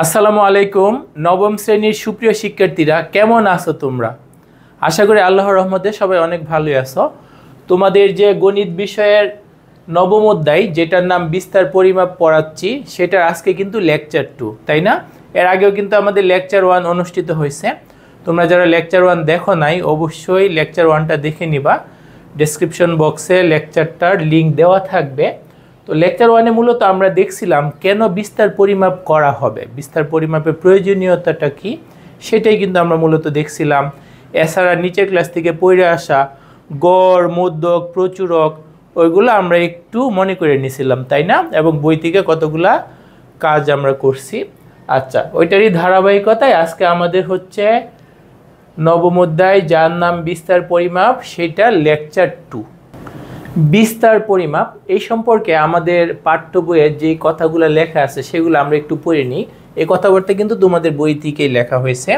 আসসালামু আলাইকুম। নবম শ্রেণীর সুপ্রিয় শিক্ষার্থীরা, কেমন আছো তোমরা? আশা করি আল্লাহর রহমতে সবাই অনেক ভালোই আছো। তোমাদের যে গণিত বিষয়ের নবম অধ্যায়, যেটার নাম বিস্তার পরিমাপ পড়াচ্ছি, সেটার আজকে কিন্তু লেকচার 2, তাই না? এর আগেও কিন্তু আমাদের লেকচার 1 অনুষ্ঠিত হয়েছে। তোমরা যারা লেকচার 1 দেখো নাই, অবশ্যই লেকচার 1টা দেখে নিবা। ডেসক্রিপশন বক্সে লেকচারটার লিঙ্ক দেওয়া থাকবে। তো লেকচার 1-এ মূলত আমরা দেখছিলাম কেন বিস্তার পরিমাপ করা হবে, বিস্তার পরিমাপের প্রয়োজনীয়তাটা কি, সেটাই কিন্তু আমরা মূলত দেখছিলাম। এছাড়া নিচের ক্লাস থেকে পড়ে আসা গড়, মধ্যক, প্রচুরক, ওইগুলো আমরা একটু মনে করে নিয়েছিলাম, তাই না? এবং বই থেকে কতগুলা কাজ আমরা করছি। আচ্ছা, ওইটারই ধারাবাহিকতায় আজকে আমাদের হচ্ছে নবম অধ্যায়, যার নাম বিস্তার পরিমাপ, সেটা লেকচার 2। বিস্তার পরিমাপ এই সম্পর্কে আমাদের পাঠ্য বইয়ে যে কথাগুলো লেখা আছে সেগুলো আমরা একটু পড়ে নিই। এই কথাবার্তা কিন্তু তোমাদের বই থেকেই লেখা হয়েছে।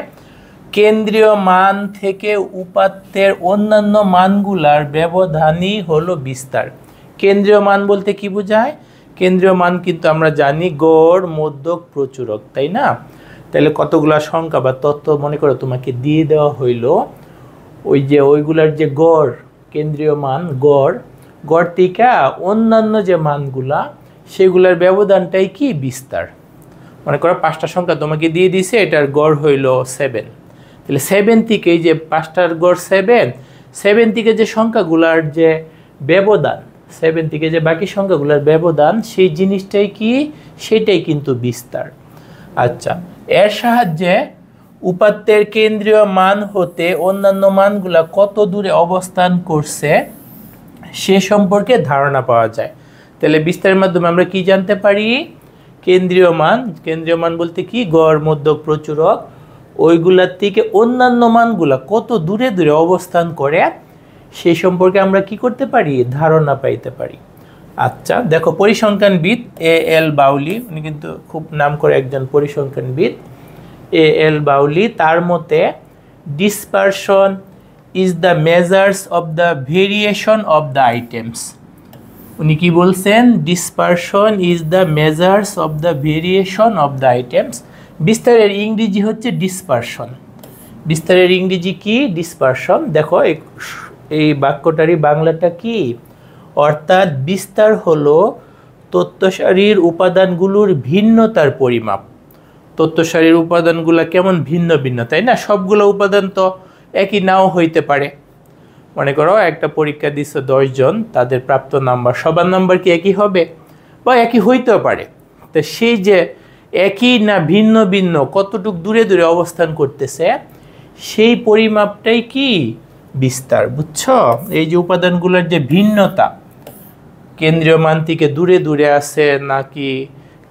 কেন্দ্রীয় মান থেকে উপাত্তের অন্যান্য মানগুলার ব্যবধানই হলো বিস্তার। কেন্দ্রীয় মান বলতে কি বোঝায়? কেন্দ্রীয় মান কিন্তু আমরা জানি গড়, মধ্যক, প্রচুরক, তাই না? তাহলে কতগুলা সংখ্যা বা তথ্য মনে করো তোমাকে দিয়ে দেওয়া হইল, ওইগুলার যে গড়, কেন্দ্রীয় মান গড় থেকে অন্যান্য যে মানগুলা, সেগুলার ব্যবধানটাই কি? বিস্তার। মনে করো 5টা সংখ্যা তোমাকে দিয়ে দিছে, এটার গড় হইল 7। তাহলে 7 থেকে এই যে 5টার গড় 7 থেকে যে সংখ্যাগুলার যে ব্যবধান, 7 থেকে যে বাকি সংখ্যাগুলার ব্যবধান, সেই জিনিসটাই কি? সেটাই কিন্তু বিস্তার। আচ্ছা, এর সাহায্যে উপাত্তের কেন্দ্রীয় মান হতে অন্যান্য মানগুলা কত দূরে অবস্থান করছে সে সম্পর্কে ধারণা পাওয়া যায়। তাহলে বিস্তারের মাধ্যমে আমরা কি জানতে পারি? কেন্দ্রীয় মান বলতে কি? গড়, মধ্যক, প্রচুরক, ওইগুলার থেকে অন্যান্য মানগুলা কত দূরে দূরে অবস্থান করে সেই সম্পর্কে আমরা কি করতে পারি? ধারণা পাইতে পারি। আচ্ছা দেখো, পরিসংখ্যানবিদ এ.এল. বাউলি, উনি কিন্তু খুব নাম করে একজন পরিসংখ্যানবিদ, এ.এল. বাউলি, তার মতে dispersion is the measures of the variation of the items. উনি কি বলছেন? dispersion is the measures of the variation of the items. বিস্তারের ইংরেজি হচ্ছে dispersion। বিস্তারের ইংরেজি কি? dispersion। দেখো এই বাক্যটারই বাংলাটা কি? অর্থাৎ বিস্তার হলো তথ্যসারির উপাদানগুলোর ভিন্নতার পরিমাপ। তথ্যসারির উপাদানগুলো কেমন ভিন্ন ভিন্ন, তাই না? সবগুলো উপাদান তো একই নাও হইতে পারে। মনে করো একটা পরীক্ষা দিচ্ছে 10 জন, তাদের প্রাপ্ত নাম্বার, সবার নাম্বার কি একই হবে? বা একই হইতেও পারে। তো সেই যে একই না ভিন্ন ভিন্ন, কতটুক দূরে দূরে অবস্থান করতেছে, সেই পরিমাপটাই কি? বিস্তার। বুঝছো? এই যে উপাদানগুলোর যে ভিন্নতা, কেন্দ্রীয় মান থেকে দূরে দূরে আছে নাকি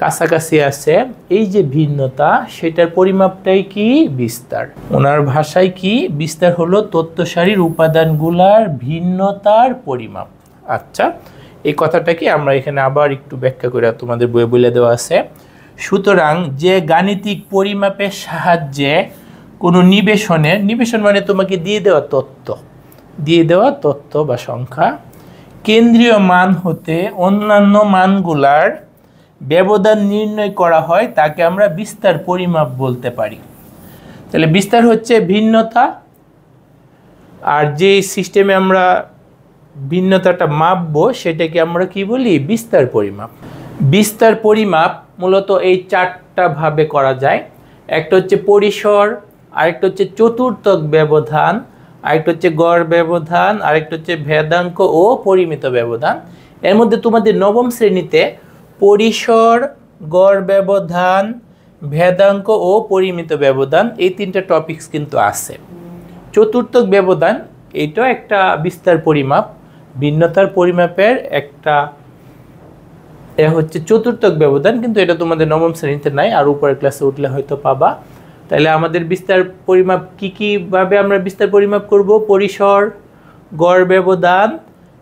কাছাকাছি আছে, এই যে ভিন্নতা, সেটার পরিমাপটাই কি? বিস্তার। ওনার ভাষায় কি? বিস্তার হলো তথ্যসারির উপাদানগুলার ভিন্নতার পরিমাপ। আচ্ছা, এই কথাটাকে আমরা এখানে আবার একটু ব্যাখ্যা করে তোমাদের বইয়ে বলে দেওয়া আছে। সুতরাং যে গাণিতিক পরিমাপের সাহায্যে কোনো নিবেশন মানে তোমাকে দিয়ে দেওয়া তথ্য বা সংখ্যা, কেন্দ্রীয় মান হতে অন্যান্য মানগুলার ব্যবধান নির্ণয় করা হয়, তাকে আমরা বিস্তার পরিমাপ বলতে পারি। তাহলে বিস্তার হচ্ছে ভিন্নতা, আর যে সিস্টেমে আমরা ভিন্নতাটা মাপবো সেটাকে আমরা কি বলি? বিস্তার পরিমাপ। বিস্তার পরিমাপ মূলত এই 4টা ভাবে করা যায়। একটা হচ্ছে পরিসর, আরেকটা হচ্ছে চতুর্থক ব্যবধান, আরেকটা হচ্ছে গড় ব্যবধান, আরেকটা হচ্ছে ভেদাঙ্ক ও পরিমিত ব্যবধান। এর মধ্যে তোমাদের নবম শ্রেণীতে পরিসর, গড় ব্যবধান, ভেদাঙ্ক ও পরিমিত ব্যবধান, এই 3টা টপিকস কিন্তু আছে। চতুর্থক ব্যবধান, এইটাও একটা বিস্তার পরিমাপ, ভিন্নতার পরিমাপের একটা হচ্ছে চতুর্থক ব্যবধান, কিন্তু এটা তোমাদের নবম শ্রেণীতে নাই, আর উপরের ক্লাসে উঠলে হয়তো পাবা। তাহলে আমাদের বিস্তার পরিমাপ কি ভাবে আমরা বিস্তার পরিমাপ করব? পরিসর, গড় ব্যবধান,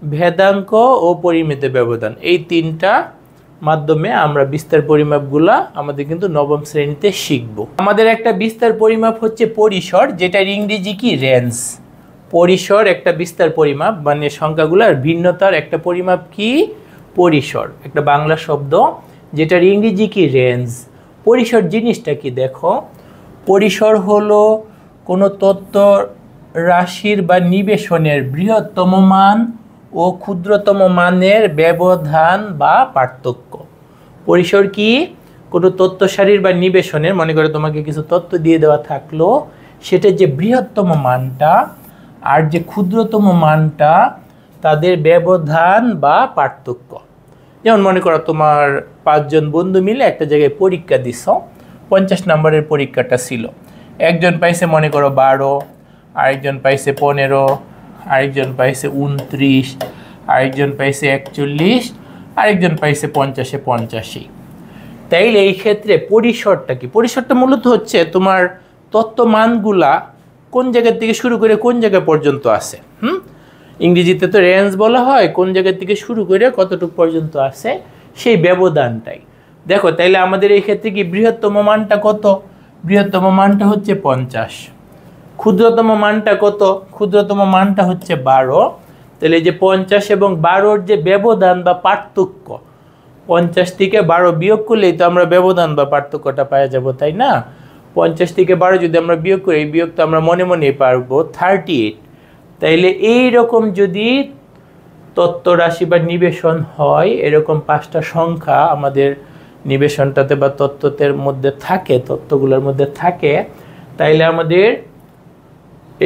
ভেদাঙ্ক ও পরিমিত ব্যবধান, এই 3টা মাধ্যমে আমরা বিস্তার পরিমাপগুলা আমাদের কিন্তু নবম শ্রেণীতে শিখব। আমাদের একটা বিস্তার পরিমাপ হচ্ছে পরিসর, যেটার ইংরেজি কি? রেঞ্জ। পরিসর একটা বিস্তার পরিমাপ, মানে সংখ্যাগুলার ভিন্নতার একটা পরিমাপ কি? পরিসর, একটা বাংলা শব্দ, যেটার ইংরেজি কি? রেঞ্জ। পরিসর জিনিসটা কি দেখো, পরিসর হলো কোনো তত্ত্ব রাশির বা নিবেশনের বৃহত্তম মান ও ক্ষুদ্রতম মানের ব্যবধান বা পার্থক্য। পরিসর কি, কোনো তত্ত্ব সারির বা নিবেশনের, মনে করে তোমাকে কিছু তত্ত্ব দিয়ে দেওয়া থাকলো, সেটা যে বৃহত্তম মানটা আর যে ক্ষুদ্রতম মানটা তাদের ব্যবধান বা পার্থক্য। যেমন মনে করো তোমার 5 জন বন্ধু মিলে একটা জায়গায় পরীক্ষা দিছ, 50 নম্বরের পরীক্ষাটা ছিল। একজন পাইছে মনে করো 12, আরেকজন পাইছে 15, আরেকজন পাইছে 29, আরেকজন পাইছে 41, আরেকজন পাইছে 50-এ 85। তাইলে এই ক্ষেত্রে পরিসরটা কি, পরিসরটা মূলত হচ্ছে তোমার তত্ত্বমানগুলা কোন জায়গা থেকে শুরু করে কোন জায়গা পর্যন্ত আছে। ইংরেজিতে তো রেঞ্জ বলা হয়, কোন জায়গা থেকে শুরু করে কতটুকু পর্যন্ত আছে সেই ব্যবধানটাই। দেখো তাইলে আমাদের এই ক্ষেত্রে কি বৃহত্তম মানটা কত, বৃহত্তম মানটা হচ্ছে 50, ক্ষুদ্রতম মানটা কত, ক্ষুদ্রতম মানটা হচ্ছে 12। তাহলে যে 50 এবং 12-র যে ব্যবধান বা পার্থক্য, 50 থেকে 12 বিয়োগ করলেই তো আমরা ব্যবধান বা পার্থক্যটা পাওয়া যাব, তাই না? 50 থেকে 12 যদি আমরা বিয়োগ করি, এই বিয়োগ তো আমরা মনে মনে পারবো 38। তাইলে এই রকম যদি তত্ত্ব রাশি বা নিবেশন হয়, এরকম 5টা সংখ্যা আমাদের নিবেশনটাতে বা তত্ত্বের মধ্যে থাকে, তত্ত্বগুলোর মধ্যে থাকে, তাইলে আমাদের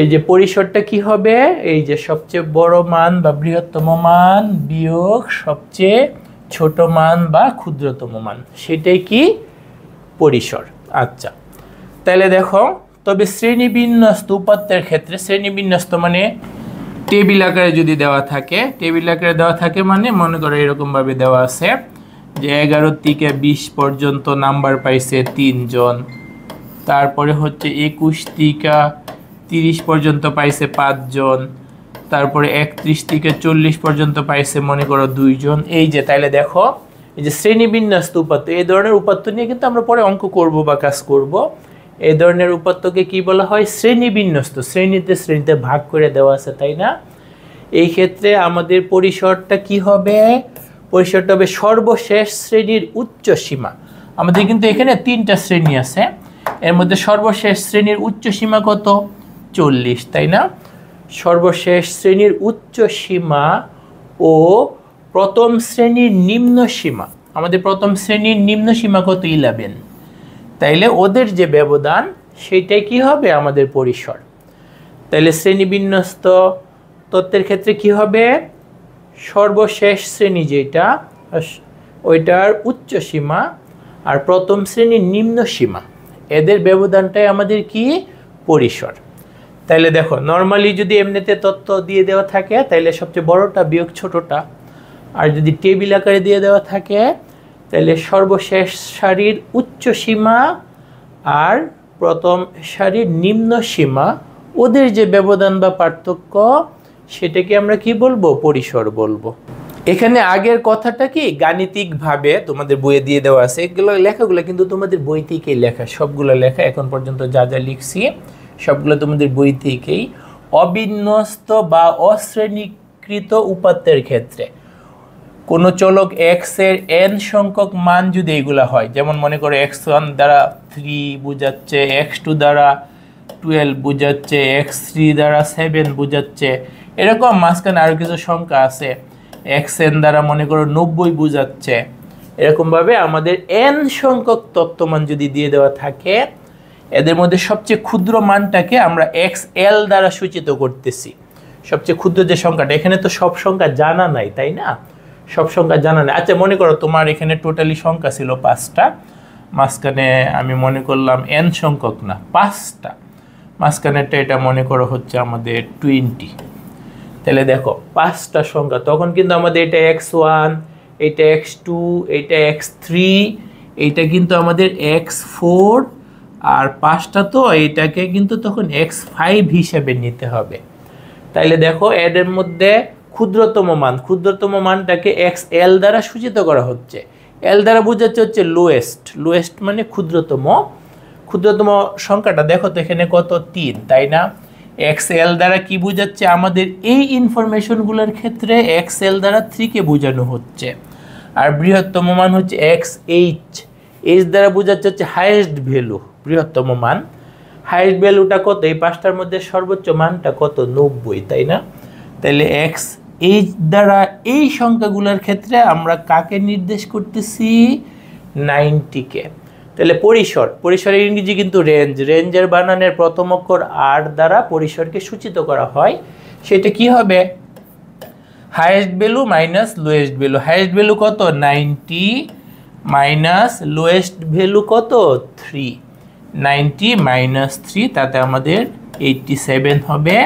এই যে পরিসরটা কি হবে, এই যে সবচেয়ে বড় মান বা বৃহত্তম মান বিয়োগ সবচেয়ে ছোট মান বা ক্ষুদ্রতম মান, সেটাই কি পরিসর। আচ্ছা, তাহলে দেখো, তবে শ্রেণীবিন্যস্ত উপাত্তের ক্ষেত্রে, শ্রেণীবিন্যস্ত মানে টেবিল আকারে যদি দেওয়া থাকে, টেবিল আকারে দেওয়া থাকে মানে মনে করো এরকমভাবে দেওয়া আছে যে 11 থেকে 20 পর্যন্ত নাম্বার পাইছে 3 জন, তারপরে হচ্ছে 21 থেকে 30 পর্যন্ত পাইছে 5 জন, তারপরে 31 থেকে 40 পর্যন্ত পাইছে মনে করো 2 জন। এই যে তাইলে দেখো, এই যে শ্রেণীবিন্যস্ত উপাত্ত, এই ধরনের উপাত্ত নিয়ে কিন্তু আমরা পরে অঙ্ক করব বা কাজ করব। এই ধরনের উপাত্তকে কি বলা হয়, শ্রেণীবিন্যস্ত, শ্রেণীতে শ্রেণীতে ভাগ করে দেওয়া আছে, তাই না? এই ক্ষেত্রে আমাদের পরিসরটা কি হবে, পরিসরটা হবে সর্বশেষ শ্রেণীর উচ্চ সীমা। আমাদের কিন্তু এখানে 3টা শ্রেণী আছে, এর মধ্যে সর্বশেষ শ্রেণীর উচ্চ সীমা কত, 40, তাই না? সর্বশেষ শ্রেণীর উচ্চ সীমা ও প্রথম শ্রেণীর নিম্ন সীমা, আমাদের প্রথম শ্রেণীর নিম্ন সীমা কত, 11। তাইলে ওদের যে ব্যবধান সেটাই কি হবে আমাদের পরিসর। তাইলে শ্রেণীবিন্যস্ত তত্ত্বের ক্ষেত্রে কি হবে, সর্বশেষ শ্রেণী যেটা ওইটার উচ্চ সীমা আর প্রথম শ্রেণীর নিম্ন সীমা, এদের ব্যবধানটাই আমাদের কি পরিসর। তাইলে দেখো, নর্মালি যদি এমনিতে তত্ত্ব দিয়ে দেওয়া থাকে তাইলে সবচেয়ে বড়টা বিয়োগ ছোটটা, আর যদি টেবিল আকারে দিয়ে দেওয়া থাকে তাহলে সর্বশেষ সারির উচ্চ সীমা আর প্রথম সারির নিম্ন সীমা, ওদের যে ব্যবধান বা পার্থক্য সেটাকে আমরা কি বলবো, পরিসর বলবো। এখানে আগের কথাটা কি গাণিতিকভাবে তোমাদের বইয়ে দিয়ে দেওয়া আছে, এগুলো লেখাগুলো কিন্তু তোমাদের বই থেকেই লেখা, সবগুলো লেখা এখন পর্যন্ত যা যা লিখছি সবগুলো তোমাদের বই থেকেই। অবিন্যস্ত বা অশ্রেণীকৃত উপাত্তের ক্ষেত্রে কোনো চলক এক্স এর n সংখ্যক মান যদি এগুলা হয়, যেমন মনে করো x1 দ্বারা 3 বোঝাচ্ছে, x2 দ্বারা 12 বোঝাচ্ছে, x3 দ্বারা 7 বোঝাচ্ছে, এরকম মাঝখানে আরও কিছু সংখ্যা আছে, xn দ্বারা মনে করো 90 বোঝাচ্ছে। এরকমভাবে আমাদের n সংখ্যক তত্ত্বমান যদি দিয়ে দেওয়া থাকে, এদের মধ্যে সবচেয়ে ক্ষুদ্র মানটাকে আমরা xl দ্বারা সূচিত করতেছি, সবচেয়ে ক্ষুদ্র যে সংখ্যাটা। এখানে তো সব সংখ্যা জানা নাই, তাই না? সব সংখ্যা জানা নেই। আচ্ছা, মনে করো তোমার এখানে টোটালি সংখ্যা ছিল 5টা, মাঝখানে আমি মনে করলাম n সংখ্যক না 5টা, মাঝখানেরটা এটা মনে করো হচ্ছে আমাদের 20। তাহলে দেখো 5টা সংখ্যা, তখন কিন্তু আমাদের এটা x1, এটা x2, এটা x3, এইটা কিন্তু আমাদের x4, আর 5টা তো এইটাকে কিন্তু তখন x5 হিসেবে নিতে হবে। তাইলে দেখো এদের মধ্যে ক্ষুদ্রতম মান, ক্ষুদ্রতম মানটাকে xl দ্বারা সূচিত করা হচ্ছে। l দ্বারা বোঝাচ্ছে হচ্ছে লোয়েস্ট, লোয়েস্ট মানে ক্ষুদ্রতম। ক্ষুদ্রতম সংখ্যাটা দেখো তো এখানে কত, 3, তাই না? xl দ্বারা কি বোঝাচ্ছে, আমাদের এই ইনফরমেশনগুলোর ক্ষেত্রে xl দ্বারা 3 কে বোঝানো হচ্ছে। আর বৃহত্তম মান হচ্ছে xh, এইচ দ্বারা বোঝাচ্ছে হচ্ছে হাইয়েস্ট ভ্যালু, বৃহত্তম মান। হাইয়েস্ট ভ্যালুটা কত? এই পাঁচটার মধ্যে সর্বোচ্চ মানটা কত? 90, তাই না? তাহলে এক্স এইচ দ্বারা এই সংখ্যাগুলোর ক্ষেত্রে আমরা কাকে নির্দেশ করতেছি? 90-কে। তাহলে পরিসরের ইংরেজি কিন্তু রেঞ্জের বানানের প্রথম অক্ষর আর দ্বারা পরিসরকে সূচিত করা হয়। সেটা কি হবে? Highest value minus lowest value. Highest value কত? 90 মাইনাস লোয়েস্ট ভ্যালু কত? 3। 90 মাইনাস 3, তাতে আমাদের 87 হবে,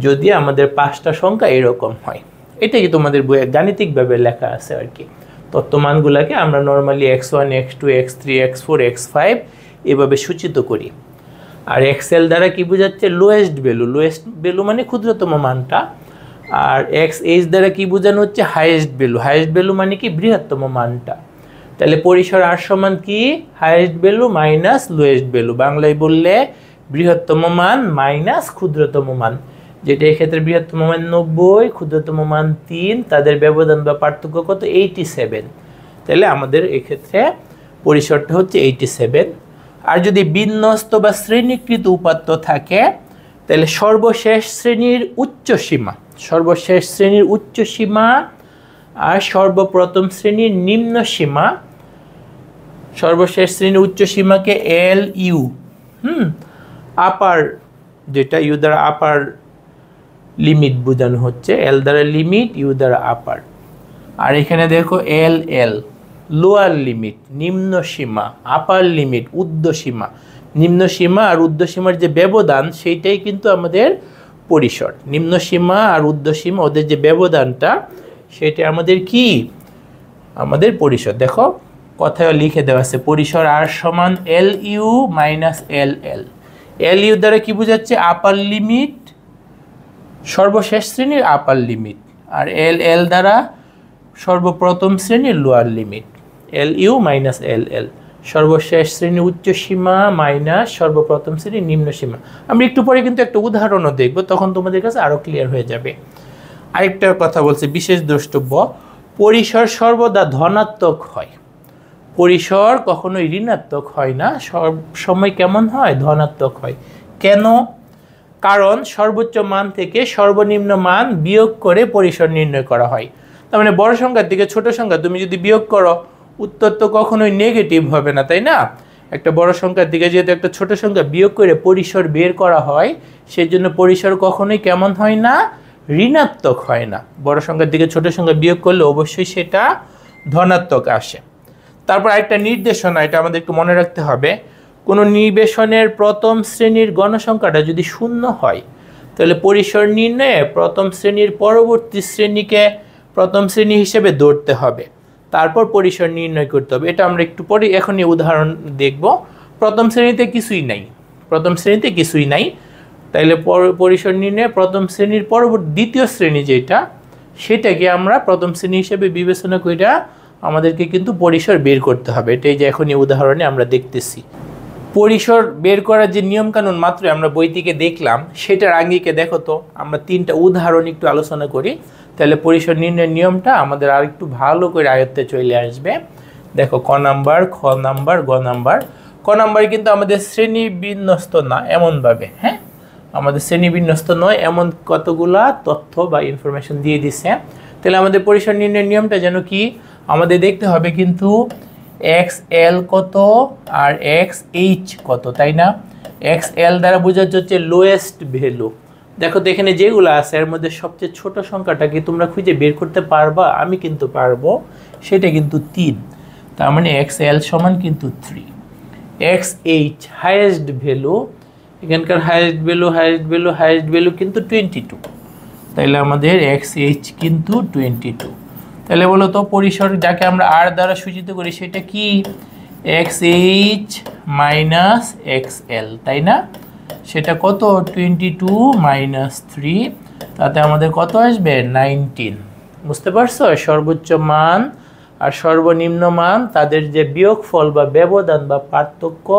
যদি আমাদের পাঁচটা সংখ্যা এরকম হয়। এটা কি তোমাদের বইয়ে গাণিতিকভাবে লেখা আছে আর কি। তত্ত্বমানগুলোকে আমরা normally x1 x2 x3 x4 x5 এভাবে সূচিত করি। আর এক্সেল দ্বারা কি বোঝাচ্ছে? লোয়েস্ট ভ্যালু মানে ক্ষুদ্রতম মানটা। আর এক্স এইচ দ্বারা কি বোঝানো হচ্ছে? হাইয়েস্ট ভ্যালু মানে কি? বৃহত্তম মানটা। তাহলে পরিসর আর সমান কি? Highest value minus lowest value. বাংলায় বললে বৃহত্তম মান মাইনাস ক্ষুদ্রতম মান, যেটা এক্ষেত্রে বৃহত্তম মান 90, ক্ষুদ্রতম মান 3, তাদের ব্যবধান বা পার্থক্য কত? 87। তাহলে আমাদের এক্ষেত্রে পরিসরটা হচ্ছে 87। আর যদি বিন্যস্ত বা শ্রেণীকৃত উপাত্ত থাকে, তাহলে সর্বশেষ শ্রেণীর উচ্চ সীমা আর সর্বপ্রথম শ্রেণীর নিম্ন সীমা। সর্বশেষ শ্রেণীর উচ্চ সীমাকে এল ইউ, আপার, যেটা ইউ দ্বারা আপার লিমিট বোঝানো হচ্ছে, এল দ্বারা লিমিট, ইউ দ্বারা আপার। আর এখানে দেখো এল লোয়ার লিমিট, নিম্ন সীমা, আপার লিমিট, ঊর্ধ্ব সীমা। নিম্ন সীমা আর ঊর্ধ্ব সীমার যে ব্যবধান, সেইটাই কিন্তু আমাদের পরিসর। নিম্ন সীমা আর ঊর্ধ্ব সীমা, ওদের যে ব্যবধানটা, সেটা আমাদের কি? আমাদের পরিসর। দেখো কথায় লিখে দেওয়া আছে, পরিসর আর সমান এল ইউ মাইনাস এল এল। এল ইউ দ্বারা কি বোঝাচ্ছে? আপার লিমিট, সর্বশেষ শ্রেণীর আপার লিমিট। আর এল দ্বারা সর্বপ্রথম শ্রেণীর lower limit. L U minus L L, সর্বশেষ শ্রেণীর উচ্চ সীমা মাইনাস সর্বপ্রথম শ্রেণীর নিম্ন সীমা। আমরা একটু পরে কিন্তু একটা উদাহরণও দেখব, তখন তোমাদের কাছে আরও ক্লিয়ার হয়ে যাবে। আরেকটা কথা বলছে, বিশেষ দ্রষ্টব্য, পরিসর সর্বদা ধনাত্মক হয়। পরিসর কখনোই ঋণাত্মক হয় না, সব সময় কেমন হয়? ধনাত্মক হয়। কেন? কারণ সর্বোচ্চ মান থেকে সর্বনিম্ন মান বিয়োগ করে পরিসর নির্ণয় করা হয়। তার মানে বড় সংখ্যার থেকে ছোট সংখ্যা তুমি যদি বিয়োগ করো, উত্তর তো কখনোই নেগেটিভ হবে না, তাই না? একটা বড় সংখ্যার দিকে যেহেতু একটা ছোট সংখ্যা বিয়োগ করে পরিসর বের করা হয়, সেই জন্য পরিসর কখনোই কেমন হয় না? ঋণাত্মক হয় না। বড় সংখ্যার দিকে ছোট সংখ্যা বিয়োগ করলে অবশ্যই সেটা ধনাত্মক আসে। তারপর আরেকটা নির্দেশনা, এটা আমাদের একটু মনে রাখতে হবে, কোনো নির্দেশনের প্রথম শ্রেণীর গণসংখ্যাটা যদি 0 হয়, তাহলে পরিসর নির্ণয়ে প্রথম শ্রেণীর পরবর্তী শ্রেণীকে প্রথম শ্রেণী হিসেবে ধরতে হবে, তারপর পরিসর নির্ণয় করতে হবে। এটা আমরা একটু পরে এখনই উদাহরণ দেখব। প্রথম শ্রেণীতে কিছুই নাই, তাইলে পরিসর নির্ণয়ে প্রথম শ্রেণীর পরবর্তী দ্বিতীয় শ্রেণী যেটা, সেটাকে আমরা প্রথম শ্রেণী হিসেবে বিবেচনা করে আমাদেরকে কিন্তু পরিসর বের করতে হবে। এটাই যে এখনই উদাহরণে আমরা দেখতেছি। পরিসর বের করার যে নিয়মকানুন মাত্র আমরা বই থেকে দেখলাম, সেটার আঙ্গিকে দেখো তো আমরা 3টা উদাহরণ একটু আলোচনা করি, তাহলে পরিসর নির্ণয়ের নিয়মটা আমাদের আর একটু ভালো করে আয়ত্তে চলে আসবে। দেখো ক নাম্বার, খ নাম্বার, গ নাম্বার। ক নাম্বার কিন্তু আমাদের শ্রেণী বিন্যস্ত না এমনভাবে, আমাদের শ্রেণী বিন্যস্ত নয় এমন কতগুলা তথ্য বা ইনফরমেশন দিয়ে দিছে। তাহলে আমাদের পরিসর নির্ণয়ের নিয়মটা যেন কি? আমাদের দেখতে হবে কিন্তু এক্স এল কত আর এক্স এইচ কত, তাই না? এক্স এল দ্বারা বোঝাচ্ছে হচ্ছে লোয়েস্ট ভ্যালু। দেখো তো এখানে যেগুলো আছে এর মধ্যে সবচেয়ে ছোট সংখ্যাটা কি তোমরা খুঁজে বের করতে পারবা? আমি কিন্তু পারবো, সেটা কিন্তু 3। তার মানে এক্স এল সমান কিন্তু 3। এক্স এইচ হাইয়েস্ট ভ্যালু, এখানকার হাইয়েস্ট ভ্যালু কিন্তু 22। তাইলে আমাদের এক্স এইচ কিন্তু 22। তাহলে বলো তো পরিসর যাকে আমরা আর দ্বারা সূচিত করি সেটা কি? X H minus X L, তাই না? সেটা কত? 22 মাইনাস 3, তাতে আমাদের কত আসবে? 19। বুঝতে পারছো? সর্বোচ্চ মান আর সর্বনিম্ন মান, তাদের যে বিয়োগফল বা ব্যবধান বা পার্থক্য,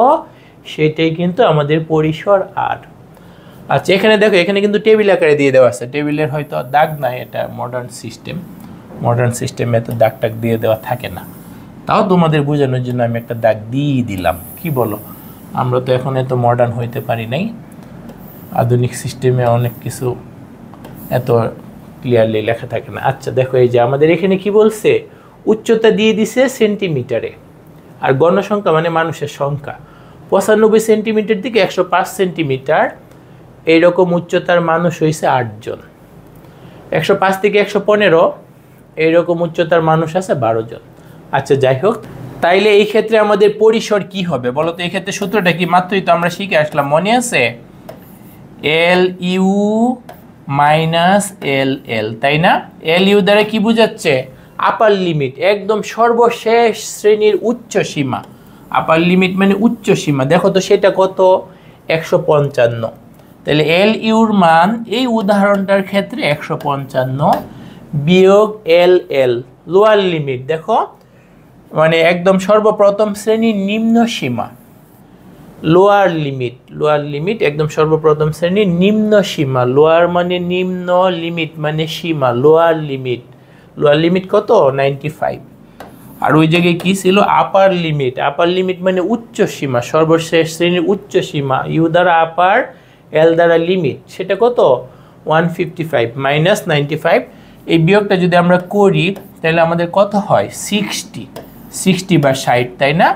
সেটাই কিন্তু আমাদের পরিসর আর। আচ্ছা এখানে দেখো, এখানে কিন্তু টেবিল আকারে দিয়ে দেওয়া আছে। টেবিলের হয়তো দাগ নাই, এটা মডার্ন সিস্টেমে তো দাগ টাগ দিয়ে দেওয়া থাকে না। তাও তোমাদের বোঝানোর জন্য আমি একটা দাগ দিয়ে দিলাম। কি বলো? আমরা তো এখন এত মডার্ন হইতে পারি নাই, আধুনিক সিস্টেমে অনেক কিছু এত ক্লিয়ারলি লেখা থাকে না। আচ্ছা দেখো, এই যে আমাদের এখানে কি বলছে, উচ্চতা দিয়ে দিছে সেন্টিমিটারে, আর গণসংখ্যা মানে মানুষের সংখ্যা 95 সেন্টিমিটার থেকে 105 সেন্টিমিটার, এইরকম উচ্চতার মানুষ হয়েছে 8 জন। 105 থেকে 115 এইরকম উচ্চতার মানুষ আছে 12 জন। আচ্ছা যাই হোক, তাইলে এই ক্ষেত্রে আমাদের পরিসর কি হবে বলো তো? এই ক্ষেত্রে সূত্রটা কি? মাত্রই তো আমরা শিখে আসলাম, মনে আছে? এল ইউ মাইনাস এল এল, তাই না? এল ইউ দ্বারা কি বোঝাচ্ছে? আপার লিমিট, একদম সর্বশেষ শ্রেণীর উচ্চ সীমা। আপার লিমিট মানে উচ্চ সীমা। দেখো তো সেটা কত? 155। তাহলে এল ইউর মান এই উদাহরণটার ক্ষেত্রে 155 বিয়োগ এল এল লোয়ার লিমিট। দেখো মানে একদম সর্বপ্রথম শ্রেণীর নিম্ন সীমা, লোয়ার লিমিট। লোয়ার লিমিট একদম সর্বপ্রথম শ্রেণীর নিম্ন সীমা। লোয়ার মানে নিম্ন, লিমিট মানে সীমা। লোয়ার লিমিট, লোয়ার লিমিট কত? 95। আর ওই জায়গায় কি ছিল? আপার লিমিট। আপার লিমিট মানে উচ্চ সীমা, সর্বশেষ শ্রেণীর উচ্চ সীমা। ইউ দ্বারা আপার, এল দ্বারা লিমিট, সেটা কত? 155 মাইনাস 95। এই বিয়োগটা যদি আমরা করি তাহলে আমাদের কত হয়? 60 বা 60, তাই না?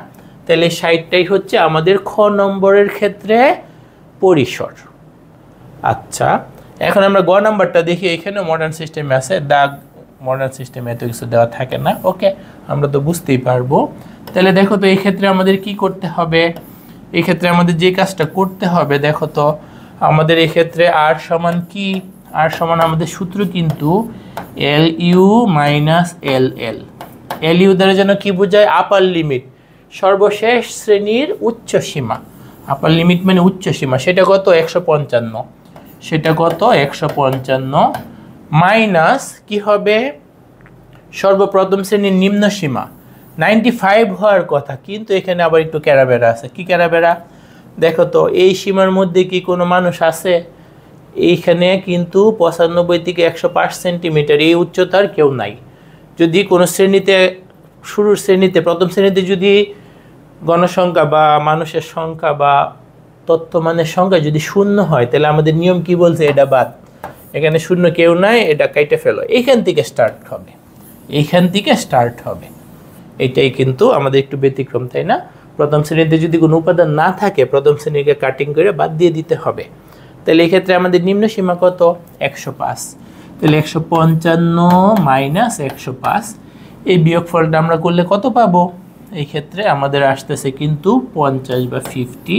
তাহলে 60টাই হচ্ছে আমাদের খ নম্বরের ক্ষেত্রে পরিসর। আচ্ছা এখন আমরা গ নাম্বারটা দেখি। এখানে মডার্ন সিস্টেমে আছে দাগ, মডার্ন সিস্টেমে এত কিছু দেওয়া থাকে না। ওকে, আমরা তো বুঝতেই পারবো। তাহলে দেখো তো এই ক্ষেত্রে আমাদের কি করতে হবে? এই ক্ষেত্রে আমাদের যে কাজটা করতে হবে, দেখো তো আমাদের এই ক্ষেত্রে আর সমান কি? আর সমান আমাদের সূত্র কিন্তু এল ইউ মাইনাস এল এল। এল ইউ দ্বারা যেন কি বোঝায়? আপার লিমিট, সর্বশেষ শ্রেণীর উচ্চ সীমা। আপার লিমিট মানে উচ্চ সীমা, সেটা কত? 155। সেটা কত? 155 মাইনাস কি হবে? সর্বপ্রথম শ্রেণীর নিম্ন সীমা 95 হওয়ার কথা, কিন্তু এখানে আবার একটু ক্যারাবেরা আছে। কি ক্যারাবেরা? দেখো তো এই সীমার মধ্যে কি কোনো মানুষ আছে? এইখানে কিন্তু 95 থেকে 105 সেন্টিমিটার এই উচ্চতার কেউ নাই। যদি কোনো শ্রেণীতে, শুরুর শ্রেণীতে, প্রথম শ্রেণীতে যদি গণসংখ্যা বা মানুষের সংখ্যা বা তথ্যমানের সংখ্যা যদি শূন্য হয়, তাহলে আমাদের নিয়ম কি বলছে? এটা বাদ। এখানে শূন্য কেউ নাই, এটা কাইটে ফেলো। এইখান থেকে স্টার্ট হবে, এইখান থেকে স্টার্ট হবে। এইটাই কিন্তু আমাদের একটু ব্যতিক্রম, তাই না? প্রথম শ্রেণীতে যদি কোনো উপাদান না থাকে, প্রথম শ্রেণীকে কাটিং করে বাদ দিয়ে দিতে হবে। তাহলে এই ক্ষেত্রে আমাদের নিম্ন সীমা কত? 105। তাহলে 155 মাইনাস 105, এই বিয়োগফলটা আমরা করলে কত পাবো? এই ক্ষেত্রে আমাদের আসতেছে কিন্তু 50 বা 50।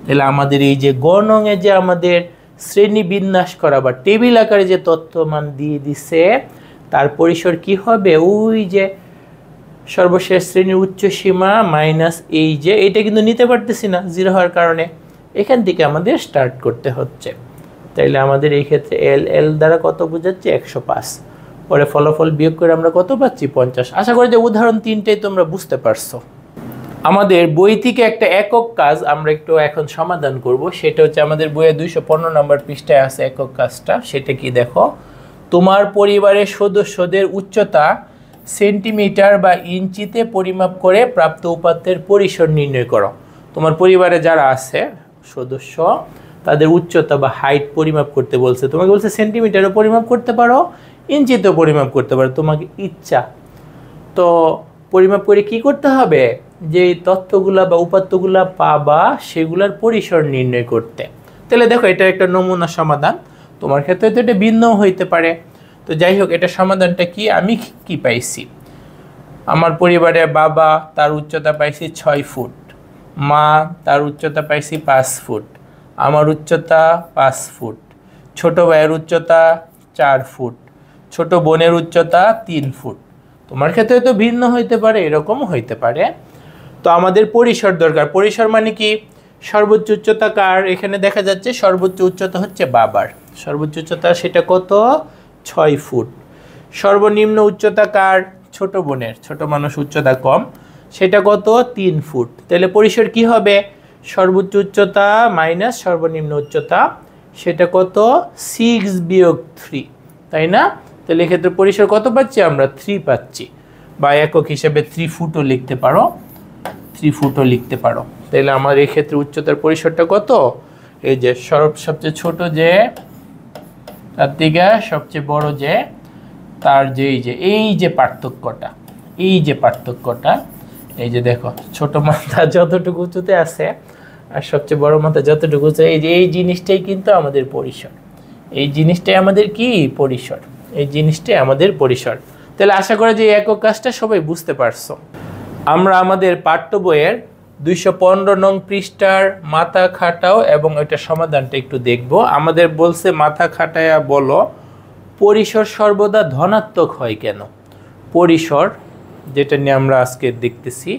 তাহলে আমাদের এই যে গণঙে যে আমাদের শ্রেণী বিন্যাস করা বা টেবিল আকারে যে তথ্যমান দিয়ে দিছে, তার পরিসর কি হবে? ওই যে সর্বশেষ শ্রেণীর উচ্চ সীমা মাইনাস এই যে, এটা কিন্তু নিতে পারতেছি না জিরো হওয়ার কারণে, এখান থেকে আমাদের স্টার্ট করতে হচ্ছে। তাইলে আমাদের এই ক্ষেত্রে এল এল দ্বারা কত বোঝাচ্ছে? 105। পরে ফলাফল বিয়োগ করে আমরা কত পাচ্ছি? 50। আশা করি যে উদাহরণ 3টাই তোমরা বুঝতে পারছো। আমাদের বই থেকে একটা একক কাজ আমরা একটু এখন সমাধান করব। সেটা হচ্ছে আমাদের বইয়ে 215 নম্বর পৃষ্ঠায় আছে একক কাজটা। সেটা কি? দেখো, তোমার পরিবারের সদস্যদের উচ্চতা সেন্টিমিটার বা ইঞ্চিতে পরিমাপ করে প্রাপ্ত উপাত্তের পরিসর নির্ণয় করো। তোমার পরিবারে যারা আছে সদস্য, তাদের উচ্চতা বা হাইট পরিমাপ করতে বলছে। তোমাকে বলছে সেন্টিমিটারও পরিমাপ করতে পারো, ইঞ্চিতেও পরিমাপ করতে পারো, তোমাকে ইচ্ছা। তো পরিমাপ করে কি করতে হবে? যে তথ্যগুলা বা উপাত্তগুলা পাবা সেগুলার পরিসর নির্ণয় করতে। তাহলে দেখো, এটা একটা নমুনা সমাধান। তোমার ক্ষেত্রে তো এটা ভিন্ন হইতে পারে। তো যাই হোক, এটা সমাধানটা কি? আমি কি পাইছি? আমার পরিবারে বাবা, তার উচ্চতা পাইছি 6 ফুট, মা তার উচ্চতা পাইছি 5 ফুট, আমার উচ্চতা 5 ফুট, ছোট ভাইয়ের উচ্চতা 4 ফুট, ছোট বোনের উচ্চতা 3 ফুট। তোমার ক্ষেত্রে তো ভিন্ন হইতে পারে, এরকম হইতে পারে। তো আমাদের পরিসর দরকার। পরিসর মানে কি? সর্বোচ্চ উচ্চতা কার? এখানে দেখা যাচ্ছে সর্বোচ্চ উচ্চতা হচ্ছে বাবার। সর্বোচ্চ উচ্চতা সেটা কত? 6 ফুট। সর্বনিম্ন উচ্চতা কার? ছোট বোনের। ছোট মানুষ উচ্চতা কম, সেটা কত? 3 ফুট। তাহলে পরিসর কি হবে? সর্বোচ্চ উচ্চতা মাইনাস সর্বনিম্ন উচ্চতা, সেটা কত? 6 বিয়োগ 3, তাই না? তাহলে এক্ষেত্রে পরিসর কত পাচ্ছি আমরা? 3 পাচ্ছি। বা একক হিসেবে 3 ফুটও লিখতে পারো, 3 ফুটও লিখতে পারো। তাহলে আমার এই ক্ষেত্রে উচ্চতার পরিসরটা কত? এই যে সবচেয়ে ছোট যে তার থেকে সবচেয়ে বড় যে তার যে এই যে পার্থক্যটা, এই যে পার্থক্যটা, এই যে দেখো ছোট মাথা যতটুকু উঁচুতে আছে আর সবচেয়ে বড় মাথা যতটুকু উঁচু, এই যে এই জিনিসটাই কিন্তু আমাদের পরিসর। এই জিনিসটাই আমাদের কি পরিসর, এই জিনিসটাই আমাদের পরিসর। তাহলে আশা করি যে একক কাজটা সবাই বুঝতে পারছো। আমরা আমাদের পাঠ্য বইয়ের 215 নং পৃষ্ঠার মাথা খাটাও এবং ওইটার সমাধানটা একটু দেখব। আমাদের বলছে মাথা খাটায়া বলো পরিসর সর্বদা ধনাত্মক হয় কেন? পরিসর যেটা নিয়ে আমরা আজকে দেখতেছি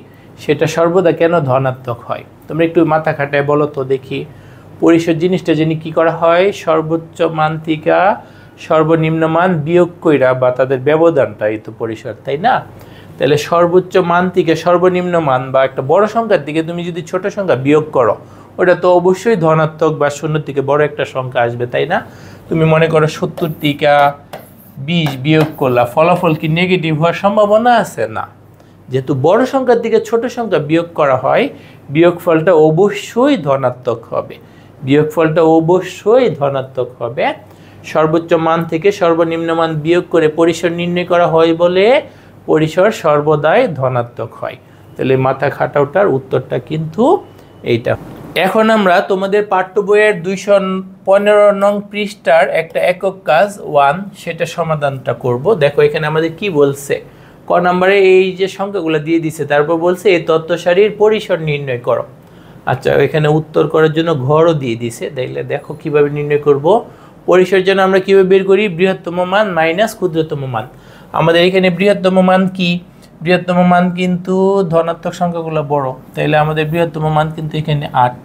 সেটা সর্বদা কেন ধনাত্মক হয়? তোমরা একটু মাথা খাটায় বলো তো দেখি। পরিসর জিনিসটা জানি কি করা হয়, সর্বোচ্চ মান থেকে সর্বনিম্ন মান বিয়োগ কইরা বা তাদের ব্যবধানটা এই তো পরিসর, তাই না? তাহলে সর্বোচ্চ মান থেকে সর্বনিম্ন মান বা একটা বড় সংখ্যার দিকে তুমি যদি ছোট সংখ্যা বিয়োগ করো, ওটা তো অবশ্যই ধনাত্মক বা শূন্য থেকে বড় একটা সংখ্যা আসবে, তাই না? তুমি মনে করো 70 থেকে 20 বিয়োগ করলা, ফলাফল কি নেগেটিভ হওয়ার সম্ভাবনা আছে? না। যেহেতু বড় সংখ্যার দিকে ছোট সংখ্যা বিয়োগ করা হয়, বিয়োগফলটা অবশ্যই ধনাত্মক হবে, বিয়োগফলটা অবশ্যই ধনাত্মক হবে। সর্বোচ্চ মান থেকে সর্বনিম্ন মান বিয়োগ করে পরিসর নির্ণয় করা হয় বলে পরিসর সর্বদাই ধনাত্মক হয়। তাহলে মাথা খাটাওটার উত্তরটা কিন্তু এইটা। এখন আমরা তোমাদের পাঠ্য বইয়ের 215 নং পৃষ্ঠার একটা একক কাজ 1 সেটা সমাধানটা করব। দেখো এখানে আমাদের কি বলছে, ক নম্বরে এই যে সংখ্যাগুলো দিয়ে দিছে, তারপর বলছে এই তথ্য সারির পরিসর নির্ণয় করো। আচ্ছা, এখানে উত্তর করার জন্য ঘরও দিয়ে দিছে। তাইলে দেখো কিভাবে নির্ণয় করব। পরিসর জন্য আমরা কিভাবে বের করি, বৃহত্তম মান মাইনাস ক্ষুদ্রতম মান। আমাদের এখানে বৃহত্তম মান কি, বৃহত্তম মান কিন্তু ধনাত্মক সংখ্যাগুলো বড়, তাইলে আমাদের বৃহত্তম মান কিন্তু এখানে 8।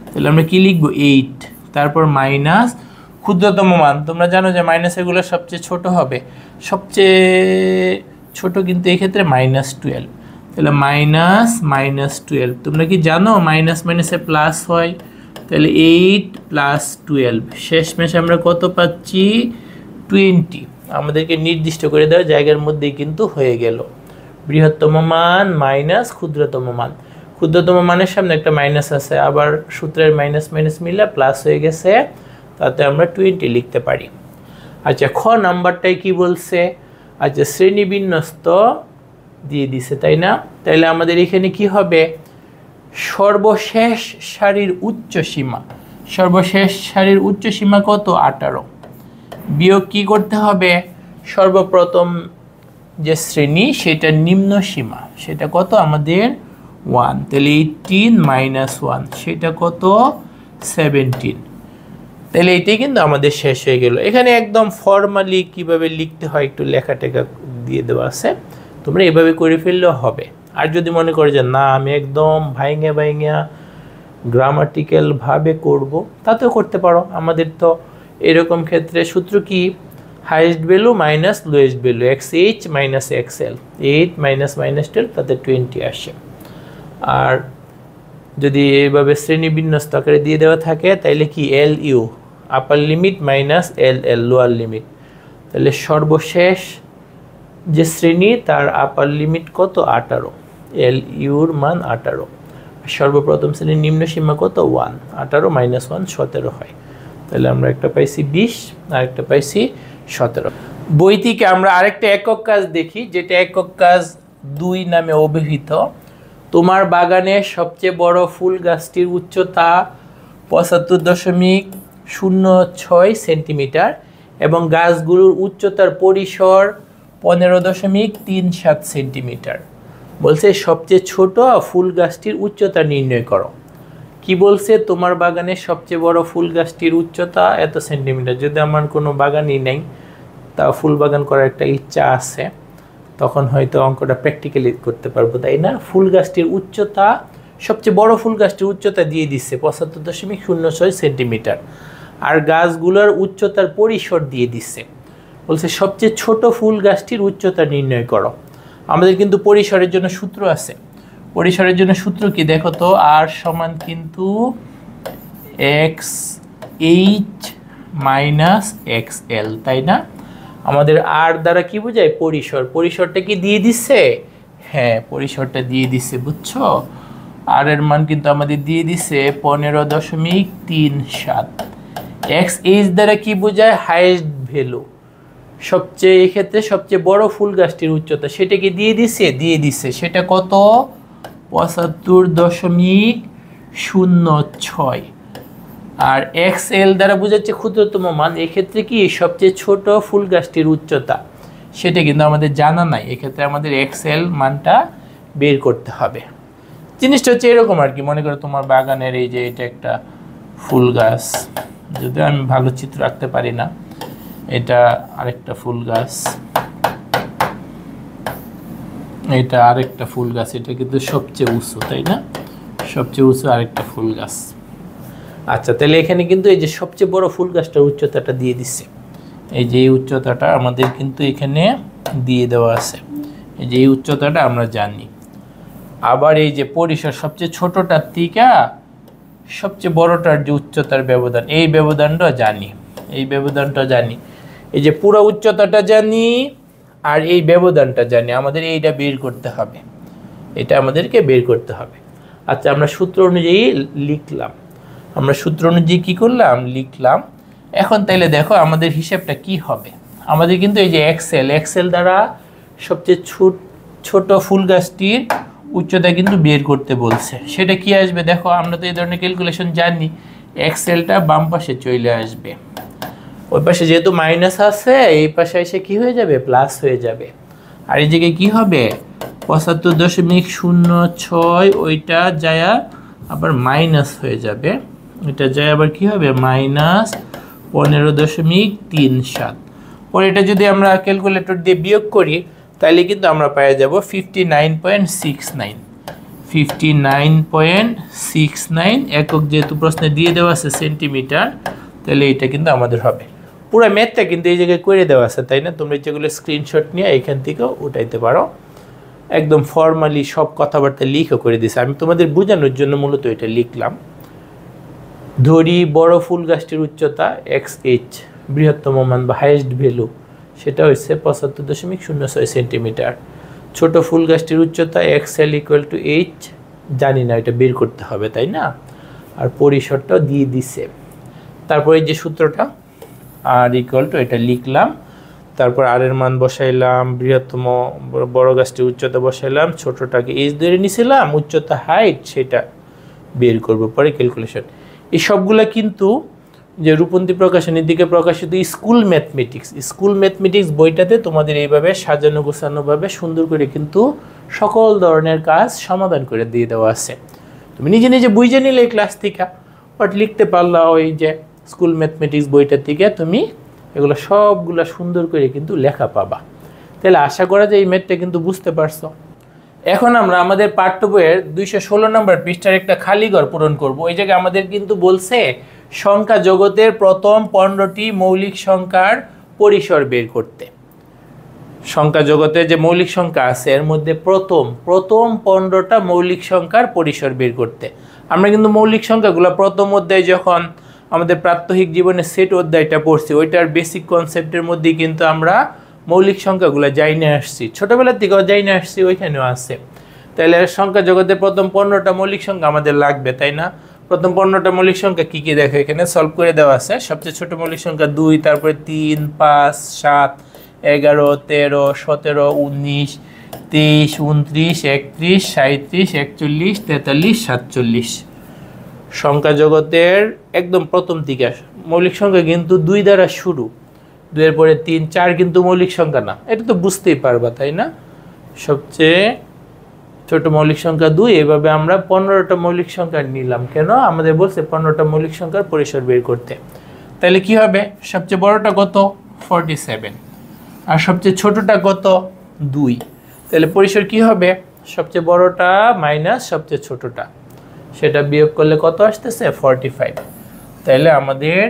তাহলে আমরা কি লিখবো 8, তারপর মাইনাস ক্ষুদ্রতম মান। তোমরা জানো যে মাইনাসেরগুলো সবচেয়ে ছোট হবে, সবচেয়ে ছোট কিন্তু এই ক্ষেত্রে -12। তাহলে -12। তোমরা কি জানো মাইনাস মাইনাসে প্লাস হয়? তাহলে 8 + 12 শেষমেশ আমরা কত পাচ্ছি 20। আমাদেরকে নির্দিষ্ট করে দেওয়া জায়গার মধ্যেই কিন্তু হয়ে গেল বৃহত্তম মান মাইনাস ক্ষুদ্রতম মান। ক্ষুদ্রতম মানের সামনে একটা মাইনাস আছে, আবার সূত্রের মাইনাস মাইনাস মিলে প্লাস হয়ে গেছে, তাতে আমরা 20 লিখতে পারি। আচ্ছা, খ নাম্বারটাই কি বলছে? আচ্ছা, শ্রেণীবিন্যস্ত দিয়ে দিছে, তাই না? তাইলে আমাদের এখানে কি হবে, সর্বশেষ সারির উচ্চ সীমা, সর্বশেষ সারির উচ্চ সীমা কত 18, বিয়োগ কি করতে হবে, সর্বপ্রথম যে শ্রেণী সেটা নিম্ন সীমা, সেটা কত আমাদের 1। তাহলে 18 - 1 সেটা কত 17। তাহলে এটাই কিন্তু আমাদের শেষ হয়ে গেল। এখানে একদম ফর্মালি কিভাবে লিখতে হয় একটু লেখা টেখা দিয়ে দেওয়া আছে, তোমরা এভাবে করে ফেললেও হবে। আর যদি মনে করো যে না আমি একদম ভাইঙা গ্রামাটিক্যাল ভাবে করব, তাতেও করতে পারো। আমাদের তো এরকম ক্ষেত্রে সূত্র কি, highest value minus lowest value, XH minus XL, 8 minus -12 তাতে 20 আসে। আর যদি এইভাবে শ্রেণীবিন্যস্ত আকারে দিয়ে দেওয়া থাকে তাইলে কি LU আপার limit minus LL lower limit. তাহলে সর্বশেষ যে শ্রেণী তার আপার লিমিট কত 18, LUর মান 18। সর্বপ্রথম শ্রেণীর নিম্ন সীমা কত 1, 18 - 1 17 হয়। তাহলে আমরা একটা পাইছি 20 আর একটা পাইছি 17। বই থেকে আমরা আরেকটা একক কাজ দেখি, যেটা একক কাজ 2 নামে অভিহিত। তোমার বাগানের সবচেয়ে বড় ফুল গাছটির উচ্চতা 75.06 সেন্টিমিটার এবং গাছগুলোর উচ্চতার পরিসর 15.37 সেন্টিমিটার। বলছে সবচেয়ে ছোট ফুল গাছটির উচ্চতা নির্ণয় করো। কি বলছে, তোমার বাগানের সবচেয়ে বড় ফুল গাছটির উচ্চতা এত সেন্টিমিটার। যদি আমার কোনো বাগানই নেই, তা ফুল বাগান করার একটা ইচ্ছা আছে, তখন হয়তো অঙ্কটা প্র্যাকটিক্যালি করতে পারবো, তাই না? ফুল গাছটির উচ্চতা, সবচেয়ে বড় ফুল গাছটির উচ্চতা দিয়ে দিচ্ছে 75.06 সেন্টিমিটার, আর গাছগুলোর উচ্চতার পরিসর দিয়ে দিচ্ছে। বলছে সবচেয়ে ছোট ফুল গাছটির উচ্চতা নির্ণয় করো। আমাদের কিন্তু পরিসরের জন্য সূত্র আছে। পরিসরের জন্য সূত্র কি দেখো তো, R সমান কিন্তু XH - XL, তাই না? আমাদের আর দ্বারা কি বোঝায়? পরিসর। পরিসরটা কি দিয়ে দিচ্ছে? হ্যাঁ, পরিসরটা দিয়ে দিচ্ছে, বুঝছো? আর এর মান কিন্তু আমাদের দিয়ে দিচ্ছে 15.37। এক্স এইচ দ্বারা কি বোঝায়? হাইয়েস্ট ভ্যালু, সবচেয়ে এক্ষেত্রে সবচেয়ে বড় ফুল গাছটির উচ্চতা, সেটা কি দিয়ে দিচ্ছে? দিয়ে দিচ্ছে। সেটা কত? 75.06। আর এক্স এল দ্বারা বোঝাচ্ছে ক্ষুদ্রতম মান, এক্ষেত্রে কি সবচেয়ে ছোট ফুল গাছটির উচ্চতা, সেটা কিন্তু আমাদের জানা নাই। এক্ষেত্রে আমাদের এক্স এল মানটা বের করতে হবে। জিনিসটা হচ্ছে এরকম আর কি, মনে করো তোমার বাগানের এই যে এটা একটা ফুল গাছ, যদিও আমি ভালো চিত্র আঁকতে পারি না, এটা আরেকটা ফুল গাছ, এটা আরেকটা ফুল গাছ, এটা কিন্তু সবচেয়ে উঁচু, তাই না? সবচেয়ে উঁচু আরেকটা ফুল গাছ। আচ্ছা, তাহলে এখানে কিন্তু এই যে সবচেয়ে বড় ফুল গাছটার উচ্চতাটা দিয়ে দিচ্ছে। এই যে এই উচ্চতাটা আমাদের কিন্তু এখানে দিয়ে দেওয়া আছে, এই যে এই উচ্চতাটা আমরা জানি। আবার এই যে পরিসর, সবচেয়ে ছোটটার থেকে সবচেয়ে বড়টার যে উচ্চতার ব্যবধান, এই ব্যবধানটা জানি, এই ব্যবধানটা জানি। এই যে পুরো উচ্চতাটা জানি আর এই ব্যবধানটা জানি, আমাদের এইটা বের করতে হবে, এটা আমাদেরকে বের করতে হবে। আচ্ছা, আমরা সূত্র অনুযায়ী লিখলাম, আমরা সূত্র অনুযায়ী কী করলাম? লিখলাম। এখন তাইলে দেখো আমাদের হিসাবটা কি হবে। আমাদের কিন্তু এই যে এক্সেল দ্বারা সবচেয়ে ছোট ফুল গাছটির উচ্চতা কিন্তু বের করতে বলছে। সেটা কি আসবে? দেখো, আমরা তো এই ধরনের ক্যালকুলেশন জানি। এক্সেলটা বাম পাশে চলে আসবে, ওই পাশে যেহেতু মাইনাস আছে, এই পাশে এসে কি হয়ে যাবে? প্লাস হয়ে যাবে। আর এই জায়গায় কি হবে? 75.06, ওইটা যায় আবার মাইনাস হয়ে যাবে, এটা যায় আবার কি হবে? মাইনাস 15.37। পরে এটা যদি আমরা ক্যালকুলেটর দিয়ে বিয়োগ করি, তাহলে কিন্তু আমরা পেয়ে যাব 59.69। 59.69 একক, যেহেতু প্রশ্নে দিয়ে দেওয়া আছে সেন্টিমিটার, তাহলে এটা কিন্তু আমাদের হবে। পুরো ম্যাথটা কিন্তু এই জায়গায় করে দেওয়া আছে, তাই না? তোমরা যেগুলো স্ক্রিনশট নিয়ে এখান থেকেও উঠাইতে পারো। একদম ফর্মালি সব কথাবার্তা লিখে করে দিছে, আমি তোমাদের বোঝানোর জন্য মূলত এটা লিখলাম। ধরি বড় ফুল গাছটির উচ্চতা এক্স এইচ, বৃহত্তম মান বা হাইয়েস্ট ভ্যালু সেটা হচ্ছে 75.06 সেন্টিমিটার। ছোট ফুল গাছটির উচ্চতা X L equal to H, জানি না, এটা বের করতে হবে, তাই না? আর পরিসরটাও দিয়ে দিছে। তারপরে যে সূত্রটা আর ইকুয়াল টু, এটা লিখলাম। তারপর আর এর মান বসাইলাম, বৃহত্তম বড় গাছটির উচ্চতা বসাইলাম, ছোটটাকে এইচ ধরে নিছিলাম, উচ্চতা হাইট সেটা বের করব পরে ক্যালকুলেশন। এই সবগুলা কিন্তু যে রূপন্তী প্রকাশনীর দিকে প্রকাশিত স্কুল ম্যাথমেটিক্স বইটাতে তোমাদের এইভাবে সাজানো গোছানোভাবে সুন্দর করে কিন্তু সকল ধরনের কাজ সমাধান করে দিয়ে দেওয়া আছে। তুমি নিজে নিজে বুঝে নিলে এই ক্লাস থেকে, বাট লিখতে পারলা ওই যে স্কুল ম্যাথমেটিক্স বইটার থেকে তুমি এগুলো সবগুলা সুন্দর করে কিন্তু লেখা পাবা। তাহলে আশা করা যায় এই ম্যাথটা কিন্তু বুঝতে পারছো। এখন আমরা আমাদের পাঠ্য বইয়ের 216 নম্বর পৃষ্ঠার একটা খালি ঘর পূরণ করব। এই জায়গায় আমাদের কিন্তু বলছে সংখ্যা জগতের প্রথম 15টি মৌলিক সংখ্যার পরিসর বের করতে। সংখ্যা জগতে যে মৌলিক সংখ্যা আছে এর মধ্যে প্রথম 15টা মৌলিক সংখ্যার পরিসর বের করতে। আমরা কিন্তু মৌলিক সংখ্যাগুলো প্রথম অধ্যায় যখন আমাদের প্রাত্যহিক জীবনে সেট অধ্যায়টা পড়ছি, ওইটার বেসিক কনসেপ্টের মধ্যে কিন্তু আমরা মৌলিক সংখ্যাগুলো যাইনে আসছি, ছোটোবেলার থেকেও যাইনে আসছি, ওইখানেও আছে। তাহলে সংখ্যা জগতের প্রথম 15টা মৌলিক সংখ্যা আমাদের লাগবে, তাই না? প্রথম 15টা মৌলিক সংখ্যা কী কী দেখো, এখানে সলভ করে দেওয়া আছে। সবচেয়ে ছোটো মৌলিক সংখ্যা 2, তারপরে 3, 5, 7, 11, 13, 17, 19, 23, 29, 31, 37, 41, 43, 47। সংখ্যা জগতের একদম প্রথম দিকে মৌলিক সংখ্যা কিন্তু 2 দ্বারা শুরু, 2 এর পরে 3, 4 কিন্তু মৌলিক সংখ্যা না, এটা তো বুঝতেই পারবা, তাই না? সবচেয়ে ছোট মৌলিক সংখ্যা 2, এভাবে আমরা 15টা মৌলিক সংখ্যা নিলাম। কেন? আমাদের বলছে 15টা মৌলিক সংখ্যার পরিসর বের করতে। তাহলে কি হবে? সবচেয়ে বড়টা কত? 47, আর সবচেয়ে ছোটটা কত? 2। তাহলে পরিসর কি হবে? সবচেয়ে বড়টা মাইনাস সবচেয়ে ছোটটা, সেটা বিয়োগ করলে কত আসতেছে? 45। তাহলে আমাদের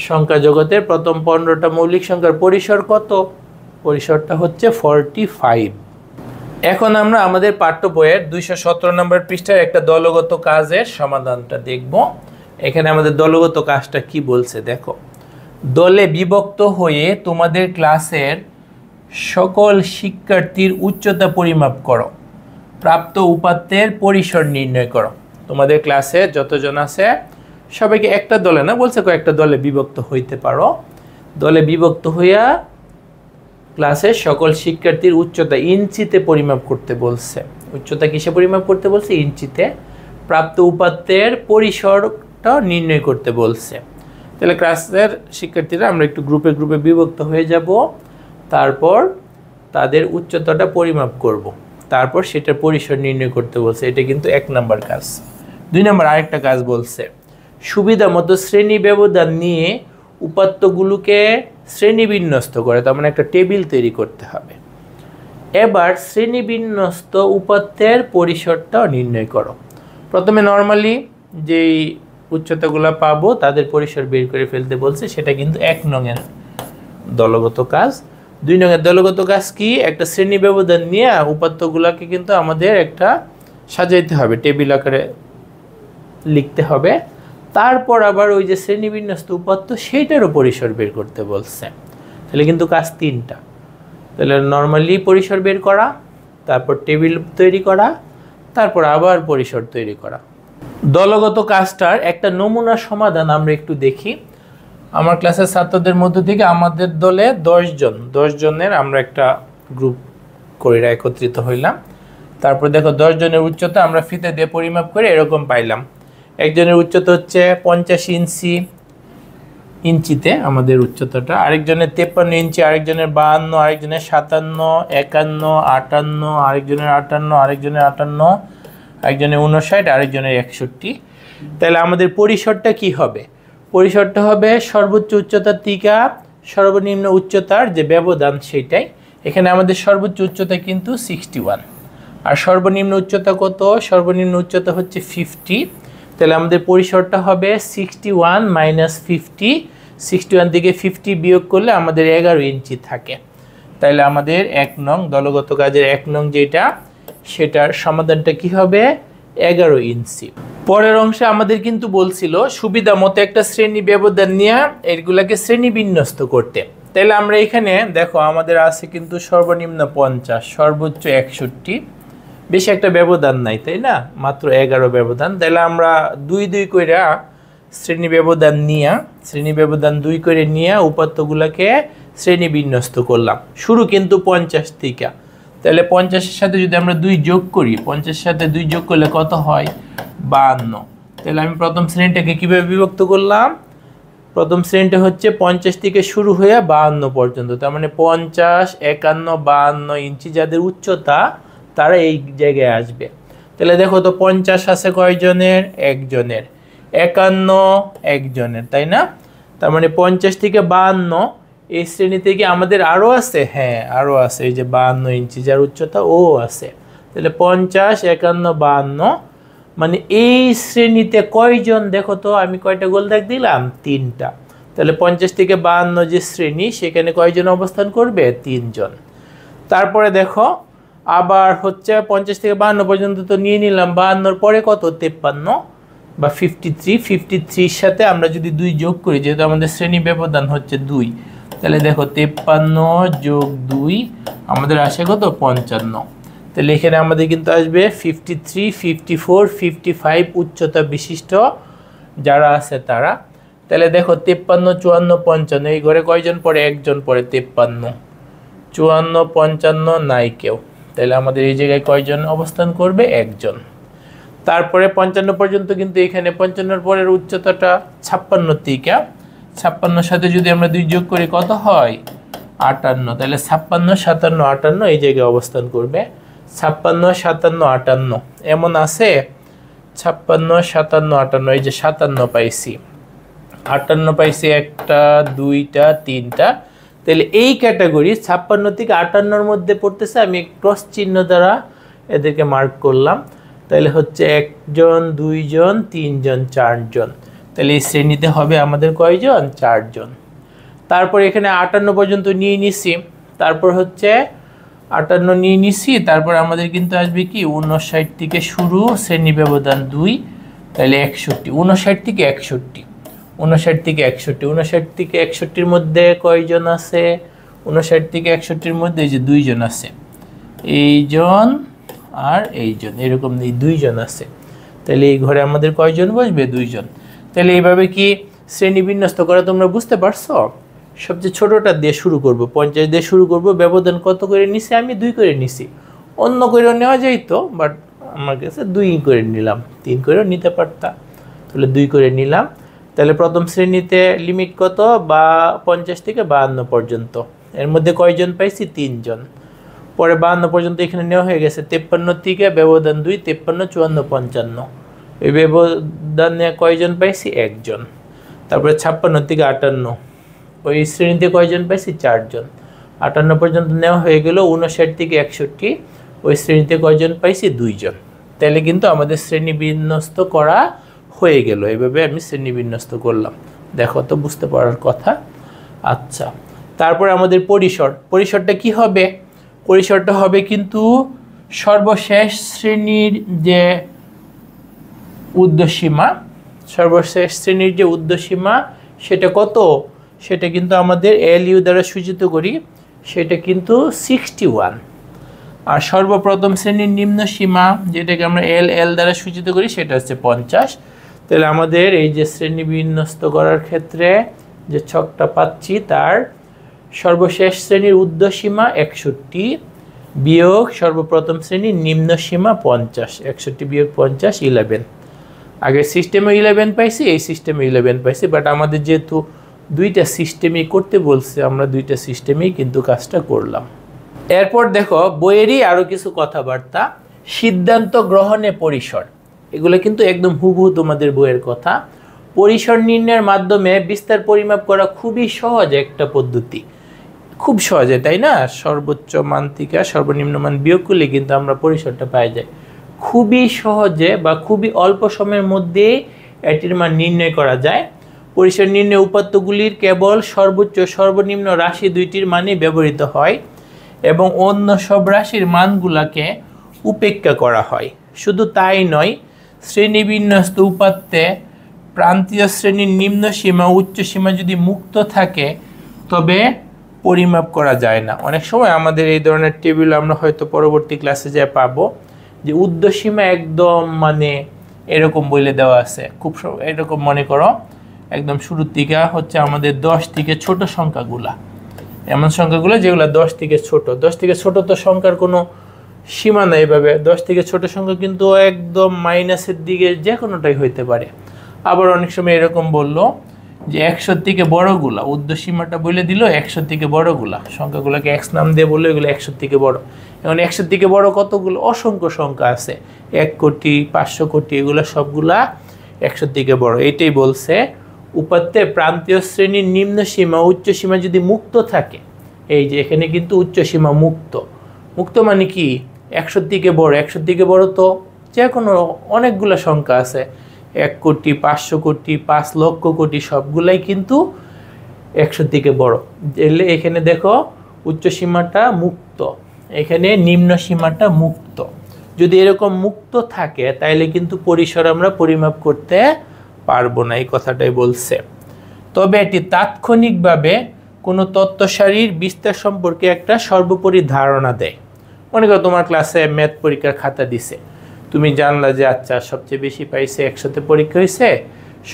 সংখ্যা জগতের প্রথম 15টা মৌলিক সংখ্যার পরিসর কত? পরিসরটা হচ্ছে 45। এখন আমরা আমাদের পাঠ্য বইয়ের 217 নম্বর পৃষ্ঠার একটা দলগত কাজের সমাধানটা দেখব। এখানে আমাদের দলগত কাজটা কি বলছে দেখো। দলে বিভক্ত হয়ে তোমাদের ক্লাসের সকল শিক্ষার্থীর উচ্চতা পরিমাপ করো, প্রাপ্ত উপাত্তের পরিসর নির্ণয় করো। তোমাদের ক্লাসে যতজন আছে সবাইকে একটা দলে না বলছে, কয়েকটা দলে বিভক্ত হইতে পারো। দলে বিভক্ত হইয়া ক্লাসের সকল শিক্ষার্থীর উচ্চতা ইঞ্চিতে পরিমাপ করতে বলছে। উচ্চতা কিসে পরিমাপ করতে বলছে? ইঞ্চিতে। প্রাপ্ত উপাত্তের পরিসরটা নির্ণয় করতে বলছে। তাহলে ক্লাসের শিক্ষার্থীরা আমরা একটু গ্রুপে গ্রুপে বিভক্ত হয়ে যাব, তারপর তাদের উচ্চতাটা পরিমাপ করব, তারপর সেটার পরিসর নির্ণয় করতে বলছে। এটা কিন্তু 1 নম্বর কাজ। 2 নম্বর আরেকটা কাজ বলছে, সুবিধা মতো শ্রেণী ব্যবধান নিয়ে উপাত্তগুলোকে শ্রেণীবিন্যস্ত করে, তার মানে একটা টেবিল তৈরি করতে হবে। এবার শ্রেণীবিন্যস্ত উপাত্তের পরিসরটাও নির্ণয় করো। প্রথমে নর্মালি যেই উচ্চতাগুলো পাবো তাদের পরিসর বের করে ফেলতে বলছে, সেটা কিন্তু 1 নংয়ের দলগত কাজ। 2 নংয়ের দলগত কাজ কি? একটা শ্রেণী ব্যবধান নিয়ে উপাত্তগুলোকে কিন্তু আমাদের একটা সাজাইতে হবে, টেবিল আকারে লিখতে হবে। তারপর আবার ওই যে শ্রেণীবিন্যস্ত উপাত্ত সেইটারও পরিসর বের করতে বলছে। তাহলে কিন্তু কাজ 3টা। তাহলে নর্মালি পরিসর বের করা, তারপর টেবিল তৈরি করা, তারপর আবার পরিসর তৈরি করা। দলগত কাজটার একটা নমুনা সমাধান আমরা একটু দেখি। আমার ক্লাসের ছাত্রদের মধ্য থেকে আমাদের দলে 10 জনের আমরা একটা গ্রুপ করে একত্রিত হইলাম। তারপর দেখো 10 জনের উচ্চতা আমরা ফিতে দিয়ে পরিমাপ করে এরকম পাইলাম। একজনের উচ্চতা হচ্ছে 50 ইঞ্চিতে আমাদের উচ্চতাটা, আরেকজনের 53 ইঞ্চি, আরেকজনের 52, আরেকজনের 57, 51, 58, আরেকজনের 58, আরেকজনের 58, আরেকজনের 59, আরেকজনের 61। তাহলে আমাদের পরিসরটা কি হবে? পরিসরটা হবে সর্বোচ্চ উচ্চতার থেকে সর্বনিম্ন উচ্চতার যে ব্যবধান সেইটাই। এখানে আমাদের সর্বোচ্চ উচ্চতা কিন্তু 61, আর সর্বনিম্ন উচ্চতা কত? সর্বনিম্ন উচ্চতা হচ্ছে 50। তাহলে আমাদের পরিসরটা হবে 61 মাইনাস 50। 61 থেকে 50 বিয়োগ করলে আমাদের 11 ইঞ্চি থাকে। তাহলে আমাদের 1 নং দলগত কাজের 1 নং যেটা, সেটার সমাধানটা কি হবে? 11 ইঞ্চি। পরের অংশে আমাদের কিন্তু বলছিল সুবিধা মতো একটা শ্রেণী ব্যবধান নিয়ে এগুলাকে শ্রেণী বিন্যস্ত করতে। তাহলে আমরা এখানে দেখো আমাদের আছে কিন্তু সর্বনিম্ন 50, সর্বোচ্চ 61, বেশি একটা ব্যবধান নাই, তাই না? মাত্র 11 ব্যবধান। তাহলে আমরা 2 করে শ্রেণী ব্যবধান 2 করে নিয়ে উপাত্তগুলোকে শ্রেণী বিন্যস্ত করলাম। শুরু কিন্তু 50 থেকে। তাহলে 50-এর সাথে যদি আমরা 2 যোগ করি, 50-এর সাথে 2 যোগ করলে কত হয়? 52। তাহলে আমি প্রথম শ্রেণীটাকে কীভাবে বিভক্ত করলাম? প্রথম শ্রেণীটা হচ্ছে 50 থেকে শুরু হয়ে 52 পর্যন্ত, তার মানে 50, 51, 52 ইঞ্চি যাদের উচ্চতা তারা এই জায়গায় আসবে। তাহলে দেখো তো 50 আছে কয়জনের? 1 জনের। 51 1 জনের, তাই না? তার মানে 50 থেকে 52 এই শ্রেণী থেকে আমাদের আরও আছে। হ্যাঁ, আরও আছে, এই যে 52 ইঞ্চি যার উচ্চতা ও আছে। তাহলে 50, 51, 52, মানে এই শ্রেণীতে কয়জন? দেখো তো আমি কয়টা গোল দাগ দিলাম? 3টা। তাহলে 50 থেকে 52 যে শ্রেণী, সেখানে কয়জন অবস্থান করবে? 3 জন। তারপরে দেখো আবার হচ্ছে 50 থেকে 52 পর্যন্ত তো নিয়ে নিলাম, 52-র পরে কত? 53 বা 53। 53-র সাথে আমরা যদি 2 যোগ করি, যেহেতু আমাদের শ্রেণী ব্যবধান হচ্ছে 2, তাহলে দেখো 53 যোগ 2 আমাদের আসে কত? 55। তাহলে এখানে আমাদের কিন্তু আসবে 53, 54, 55 উচ্চতা বিশিষ্ট যারা আছে তারা। তাহলে দেখো 53, 54, 55 এই ঘরে কয়জন পড়ে? 1 জন পড়ে। 53, 54, 55 নাই কেউ। তাহলে আমাদের এই জায়গায় কয়জন অবস্থান করবে? 1 জন। তারপরে 55 পর্যন্ত কিন্তু এখানে 55-এর পরের উচ্চতাটা 56 থেকে, 56-এর সাথে যদি আমরা 2 যোগ করি কত হয়? 58। তাহলে 56, 57, 58 এই জায়গায় অবস্থান করবে। 56, 57, 58 এমন আছে। 56, 57, 58 এই যে 57 পাইছি, 58 পাইছি, 1টা 2টা 3টা। তাহলে এই ক্যাটাগরি 56 থেকে 58-র মধ্যে পড়তেছে। আমি ক্রস চিহ্ন দ্বারা এদেরকে মার্ক করলাম। তাহলে হচ্ছে 1 জন, 2 জন, 3 জন, 4 জন। তাহলে এই শ্রেণীতে হবে আমাদের কয়জন? 4 জন। তারপর এখানে 58 পর্যন্ত নিয়ে নিছি, তারপর হচ্ছে 58 নিয়ে নিছি, তারপর আমাদের কিন্তু আসবে কি? 59 থেকে শুরু, শ্রেণী ব্যবধান 2, তাহলে 61। 59 থেকে 61, 59 থেকে 61, 59 থেকে 61-র মধ্যে কয়জন আছে? 59 থেকে 61-র মধ্যে এই যে 2 জন আছে, এইজন আর এইজন, এরকম এই 2 জন আছে। তাহলে এই ঘরে আমাদের কয়জন বসবে? 2 জন। তাহলে এইভাবে কি শ্রেণী বিন্যস্ত করা তোমরা বুঝতে পারছো? সবচেয়ে ছোটটা দিয়ে শুরু করব, 50 দিয়ে শুরু করব। ব্যবধান কত করে নিছি? আমি 2 করে নিছি। অন্য করেও নেওয়া যাইতো, বাট আমার কাছে 2 করে নিলাম, 3 করেও নিতে পারতাম। তাহলে 2 করে নিলাম। তাহলে প্রথম শ্রেণীতে লিমিট কত? 50 থেকে 52 পর্যন্ত। এর মধ্যে কয়জন পাইছি? 3 জন। পরে 52 পর্যন্ত এখানে নেওয়া হয়ে গেছে। 53 থেকে ব্যবধান 2, 53, 54, 55। এই ব্যবধানে কয়জন পাইছি? 1 জন। তারপরে 56 থেকে 58, ওই শ্রেণীতে কয়জন পাইছি? 4 জন। 58 পর্যন্ত নেওয়া হয়ে গেল। 59 থেকে 61, ওই শ্রেণীতে কয়জন পাইছি? 2 জন। তাহলে কিন্তু আমাদের শ্রেণী বিন্যস্ত করা হয়ে গেল। এইভাবে আমি শ্রেণী বিন্যস্ত করলাম। দেখো তো, বুঝতে পারার কথা। আচ্ছা, তারপরে আমাদের পরিসরটা কি হবে? পরিসরটা হবে কিন্তু সর্বশেষ শ্রেণীর যে উর্ধ্বসীমা, সর্বশেষ শ্রেণীর যে উর্ধ্বসীমা সেটা কত? সেটা কিন্তু আমাদের LU দ্বারা সূচিত করি, সেটা কিন্তু 61। আর সর্বপ্রথম শ্রেণীর নিম্ন সীমা, যেটাকে আমরা LL দ্বারা সূচিত করি, সেটা হচ্ছে 50। তাহলে আমাদের এই যে শ্রেণী বিন্যস্ত করার ক্ষেত্রে যে ছকটা পাচ্ছি, তার সর্বশেষ শ্রেণীর উর্ধ্বসীমা 61 বিয়োগ সর্বপ্রথম শ্রেণীর নিম্ন সীমা 50। 61 বিয়োগ 50, 11। আগের সিস্টেমে 11 পাইছি, এই সিস্টেমে 11 পাইছি, বাট আমাদের যেহেতু 2টা সিস্টেমই করতে বলছে, আমরা 2টা সিস্টেমেই কিন্তু কাজটা করলাম। এরপর দেখো বইয়েরই আরও কিছু কথাবার্তা। সিদ্ধান্ত গ্রহণে পরিসর, এগুলো কিন্তু একদম হুবহু তোমাদের বইয়ের কথা। পরিসর নির্ণয়ের মাধ্যমে বিস্তার পরিমাপ করা খুবই সহজ একটা পদ্ধতি, খুব সহজে, তাই না? সর্বোচ্চ মান থেকে সর্বনিম্ন মান বিয়োগ করলে কিন্তু আমরা পরিসরটা পাই যাই। খুবই সহজে বা খুবই অল্প সময়ের মধ্যে এটির মান নির্ণয় করা যায়। পরিসর নির্ণয় উপাত্তগুলির কেবল সর্বোচ্চ সর্বনিম্ন রাশি 2টির মানই ব্যবহৃত হয় এবং অন্য সব রাশির মানগুলোকে উপেক্ষা করা হয়। শুধু তাই নয়, শ্রেণীবিন্যস্ত উপাত্তে প্রান্তীয় শ্রেণীর নিম্ন সীমা উচ্চ সীমা যদি মুক্ত থাকে তবে পরিমাপ করা যায় না। অনেক সময় আমাদের এই ধরনের টেবিল আমরা হয়তো পরবর্তী ক্লাসে যা পাবো, যে উর্ধ্বসীমা একদম মানে এরকম বলে দেওয়া আছে। খুব এরকম মনে করো, একদম শুরুর দিকে হচ্ছে আমাদের 10 থেকে ছোট সংখ্যাগুলা, এমন সংখ্যাগুলো যেগুলো 10 থেকে ছোট। 10 থেকে ছোট তো সংখ্যার কোনো সীমা নাই। এভাবে 10 থেকে ছোট সংখ্যা কিন্তু একদম মাইনাসের দিকে যে কোনোটাই হইতে পারে। আবার অনেক সময় এরকম বললো যে 100 থেকে বড়গুলা, উর্ধ্বসীমাটা বলে দিল 100 থেকে বড়গুলা, সংখ্যাগুলোকে X নাম দিয়ে বললো এগুলো 100 থেকে বড়। এখন 100 থেকে বড় কতগুলো? অসংখ্য সংখ্যা আছে, 1 কোটি, 500 কোটি, এগুলো সবগুলা 100 থেকে বড়। এইটাই বলছে, উপাত্তে প্রান্তীয় শ্রেণীর নিম্ন সীমা উচ্চ সীমা যদি মুক্ত থাকে, এই যে এখানে কিন্তু উচ্চ সীমা মুক্ত। মুক্ত মানে কি? 100 থেকে বড়। 100 থেকে বড় তো যে কোনো অনেকগুলো সংখ্যা আছে, 1 কোটি, 500 কোটি, 5 লক্ষ কোটি, সবগুলাই কিন্তু 100 থেকে বড়। এখানে দেখো উচ্চ সীমাটা মুক্ত, এখানে নিম্ন সীমাটা মুক্ত। যদি এরকম মুক্ত থাকে তাহলে কিন্তু পরিসর আমরা পরিমাপ করতে পারবো না, এই কথাটাই বলছে। তবে এটি তাৎক্ষণিকভাবে কোনো তত্ত্ব সারির বিস্তার সম্পর্কে একটা সর্বোপরি ধারণা দেয়। মনে করো তোমার ক্লাসে ম্যাথ পরীক্ষার খাতা দিছে, তুমি জানলা যে আচ্ছা সবচেয়ে বেশি পাইছে 100-তে পরীক্ষা হয়েছে,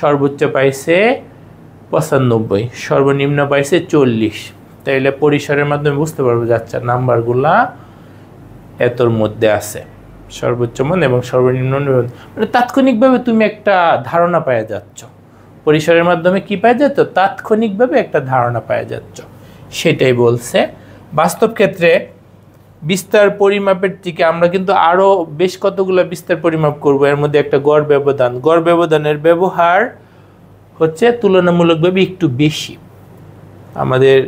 সর্বোচ্চ পাইছে 95, সর্বনিম্ন পাইছে 40। তাইলে পরিসরের মাধ্যমে বুঝতে পারবো যে আচ্ছা নাম্বারগুলা এতর মধ্যে আছে, সর্বোচ্চ মান এবং সর্বনিম্ন মান। মানে তাৎক্ষণিকভাবে তুমি একটা ধারণা পাওয়া যাচ্ছ। পরিসরের মাধ্যমে কি পাওয়া যাচ্ছ? তাৎক্ষণিকভাবে একটা ধারণা পাওয়া যাচ্ছ, সেটাই বলছে। বাস্তব ক্ষেত্রে বিস্তার পরিমাপের থেকে আমরা কিন্তু আরও বেশ কতগুলো বিস্তার পরিমাপ করব। এর মধ্যে একটা গড় ব্যবধান, গড় ব্যবধানের ব্যবহার হচ্ছে তুলনামূলকভাবে একটু বেশি। আমাদের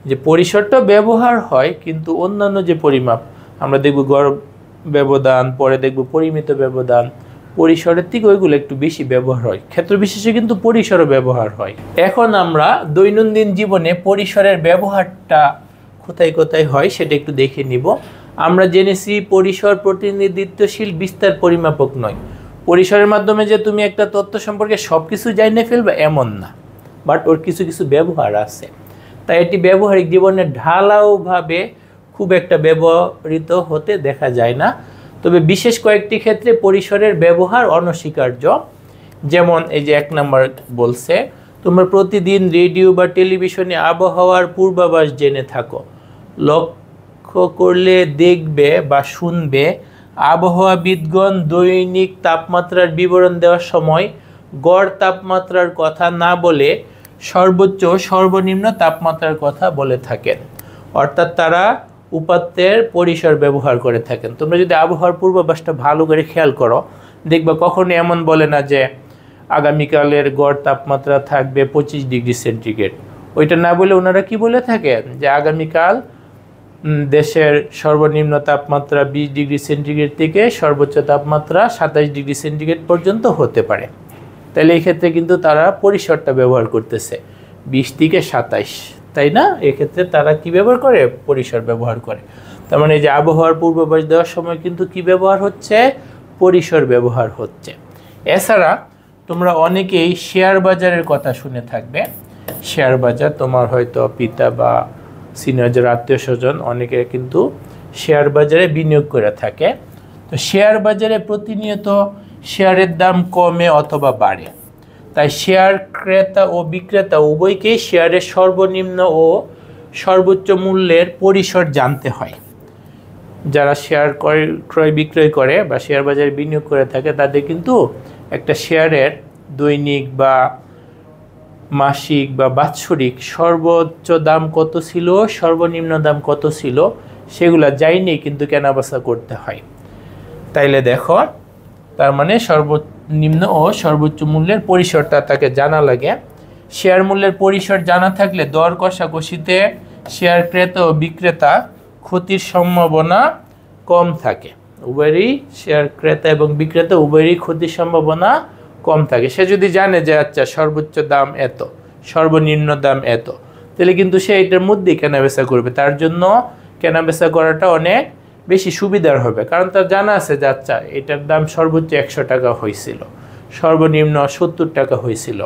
যে পরিসরটা ব্যবহার হয়, কিন্তু অন্যান্য যে পরিমাপ আমরা দেখব গড় ব্যবধান, পরে দেখব পরিমিত ব্যবধান, পরিসরের থেকে ওইগুলো একটু বেশি ব্যবহার হয়। ক্ষেত্র বিশেষে কিন্তু পরিসরও ব্যবহার হয়। এখন আমরা দৈনন্দিন জীবনে পরিসরের ব্যবহারটা কোথায় কোথায় হয় সেটা একটু দেখে নিব। আমরা জেনেছি পরিসর প্রতিনিধিত্বশীল বিস্তার পরিমাপক নয়। পরিসরের মাধ্যমে যে তুমি একটা তথ্য সম্পর্কে সব কিছু জানিয়ে ফেলবে এমন না, বাট ওর কিছু কিছু ব্যবহার আছে, তাই এটি ব্যবহারিক জীবনে ঢালাওভাবে খুব একটা ব্যবহৃত হতে দেখা যায় না। তবে বিশেষ কয়েকটি ক্ষেত্রে পরিসরের ব্যবহার অনস্বীকার্য। যেমন এই যে 1 নম্বর বলছে, তোমরা প্রতিদিন রেডিও বা টেলিভিশনে আবহাওয়ার পূর্বাভাস জেনে থাকো। লক্ষ্য করলে দেখবে বা শুনবে আবহাওয়াবিদগণ দৈনিক তাপমাত্রার বিবরণ দেওয়ার সময় গড় তাপমাত্রার কথা না বলে সর্বোচ্চ সর্বনিম্ন তাপমাত্রার কথা বলে থাকেন, অর্থাৎ তারা উপাত্তের পরিসর ব্যবহার করে থাকেন। তোমরা যদি আবহাওয়ার পূর্বাভাসটা ভালো করে খেয়াল করো, দেখবা কখনো এমন বলে না যে আগামীকালের গড় তাপমাত্রা থাকবে 25 ডিগ্রি সেন্টিগ্রেড। ওইটা না বলে ওনারা কি বলে থাকেন যে আগামীকাল দেশের সর্বনিম্ন তাপমাত্রা 20 ডিগ্রি সেন্টিগ্রেড থেকে সর্বোচ্চ তাপমাত্রা 27 ডিগ্রি সেন্টিগ্রেড পর্যন্ত হতে পারে। তাহলে এই ক্ষেত্রে কিন্তু তারা পরিসরটা ব্যবহার করতেছে 20 থেকে 27, তাই না? এক্ষেত্রে তারা কি ব্যবহার করে? পরিসর ব্যবহার করে। তার মানে এই যে আবহাওয়ার পূর্বাভাস দেওয়ার সময় কিন্তু কি ব্যবহার হচ্ছে? পরিসর ব্যবহার হচ্ছে। এছাড়া তোমরা অনেকেই শেয়ার বাজারের কথা শুনে থাকবে। শেয়ার বাজার, তোমার হয়তো পিতা বা সিনিয়র যারা আত্মীয় স্বজন অনেকে কিন্তু শেয়ার বাজারে বিনিয়োগ করে থাকে। তো শেয়ার বাজারে প্রতিনিয়ত শেয়ারের দাম কমে অথবা বাড়ে, তাই শেয়ার ক্রেতা ও বিক্রেতা উভয়কেই শেয়ারের সর্বনিম্ন ও সর্বোচ্চ মূল্যের পরিসর জানতে হয়। যারা শেয়ার ক্রয় বিক্রয় করে বা শেয়ার বাজারে বিনিয়োগ করে থাকে তাদের কিন্তু একটা শেয়ারের দৈনিক বা মাসিক বা বাৎসরিক সর্বোচ্চ দাম কত ছিল, সর্বনিম্ন দাম কত ছিল, সেগুলো জানিয়ে কিন্তু কেনাবেচা করতে হয়। তাইলে দেখো, তার মানে সর্বনিম্ন ও সর্বোচ্চ মূল্যের পরিসরটা তাকে জানা লাগে। শেয়ার মূল্যের পরিসর জানা থাকলে দর কষাকষিতে শেয়ার ক্রেতা ও বিক্রেতা ক্ষতির সম্ভাবনা কম থাকে। উভয়েরই, শেয়ার ক্রেতা এবং বিক্রেতা উভয়েরই ক্ষতির সম্ভাবনা কম থাকে। সে যদি জানে যে আচ্ছা সর্বোচ্চ দাম এত, সর্বনিম্ন দাম এত, তাহলে কিন্তু সে এটার মধ্যেই কেনাবেচা করবে। তার জন্য কেনাবেচা করাটা অনেক বেশি সুবিধার হবে, কারণ তার জানা আছে যে আচ্ছা এটার দাম সর্বোচ্চ 100 টাকা হয়েছিল, সর্বনিম্ন 70 টাকা হয়েছিল,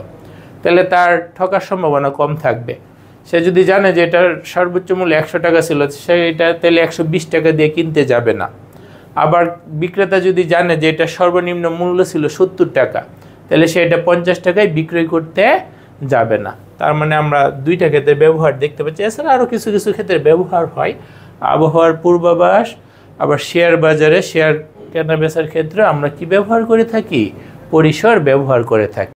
তাহলে তার ঠকার সম্ভাবনা কম থাকবে। সে যদি জানে যে এটার সর্বোচ্চ মূল্য 100 টাকা ছিল, সে এটা তাহলে 120 টাকা দিয়ে কিনতে যাবে না। আবার বিক্রেতা যদি জানে যে এটা সর্বনিম্ন মূল্য ছিল 70 টাকা, তাহলে সে এটা 50 টাকায় বিক্রয় করতে যাবে না। তার মানে আমরা দুইটা ক্ষেত্রে ব্যবহার দেখতে পাচ্ছি। এছাড়া আরও কিছু কিছু ক্ষেত্রে ব্যবহার হয়। আবহাওয়ার পূর্বাভাস, আবার শেয়ার বাজারে শেয়ার কেনাবেচার ক্ষেত্রে আমরা কি ব্যবহার করে থাকি? পরিসর ব্যবহার করে থাকি।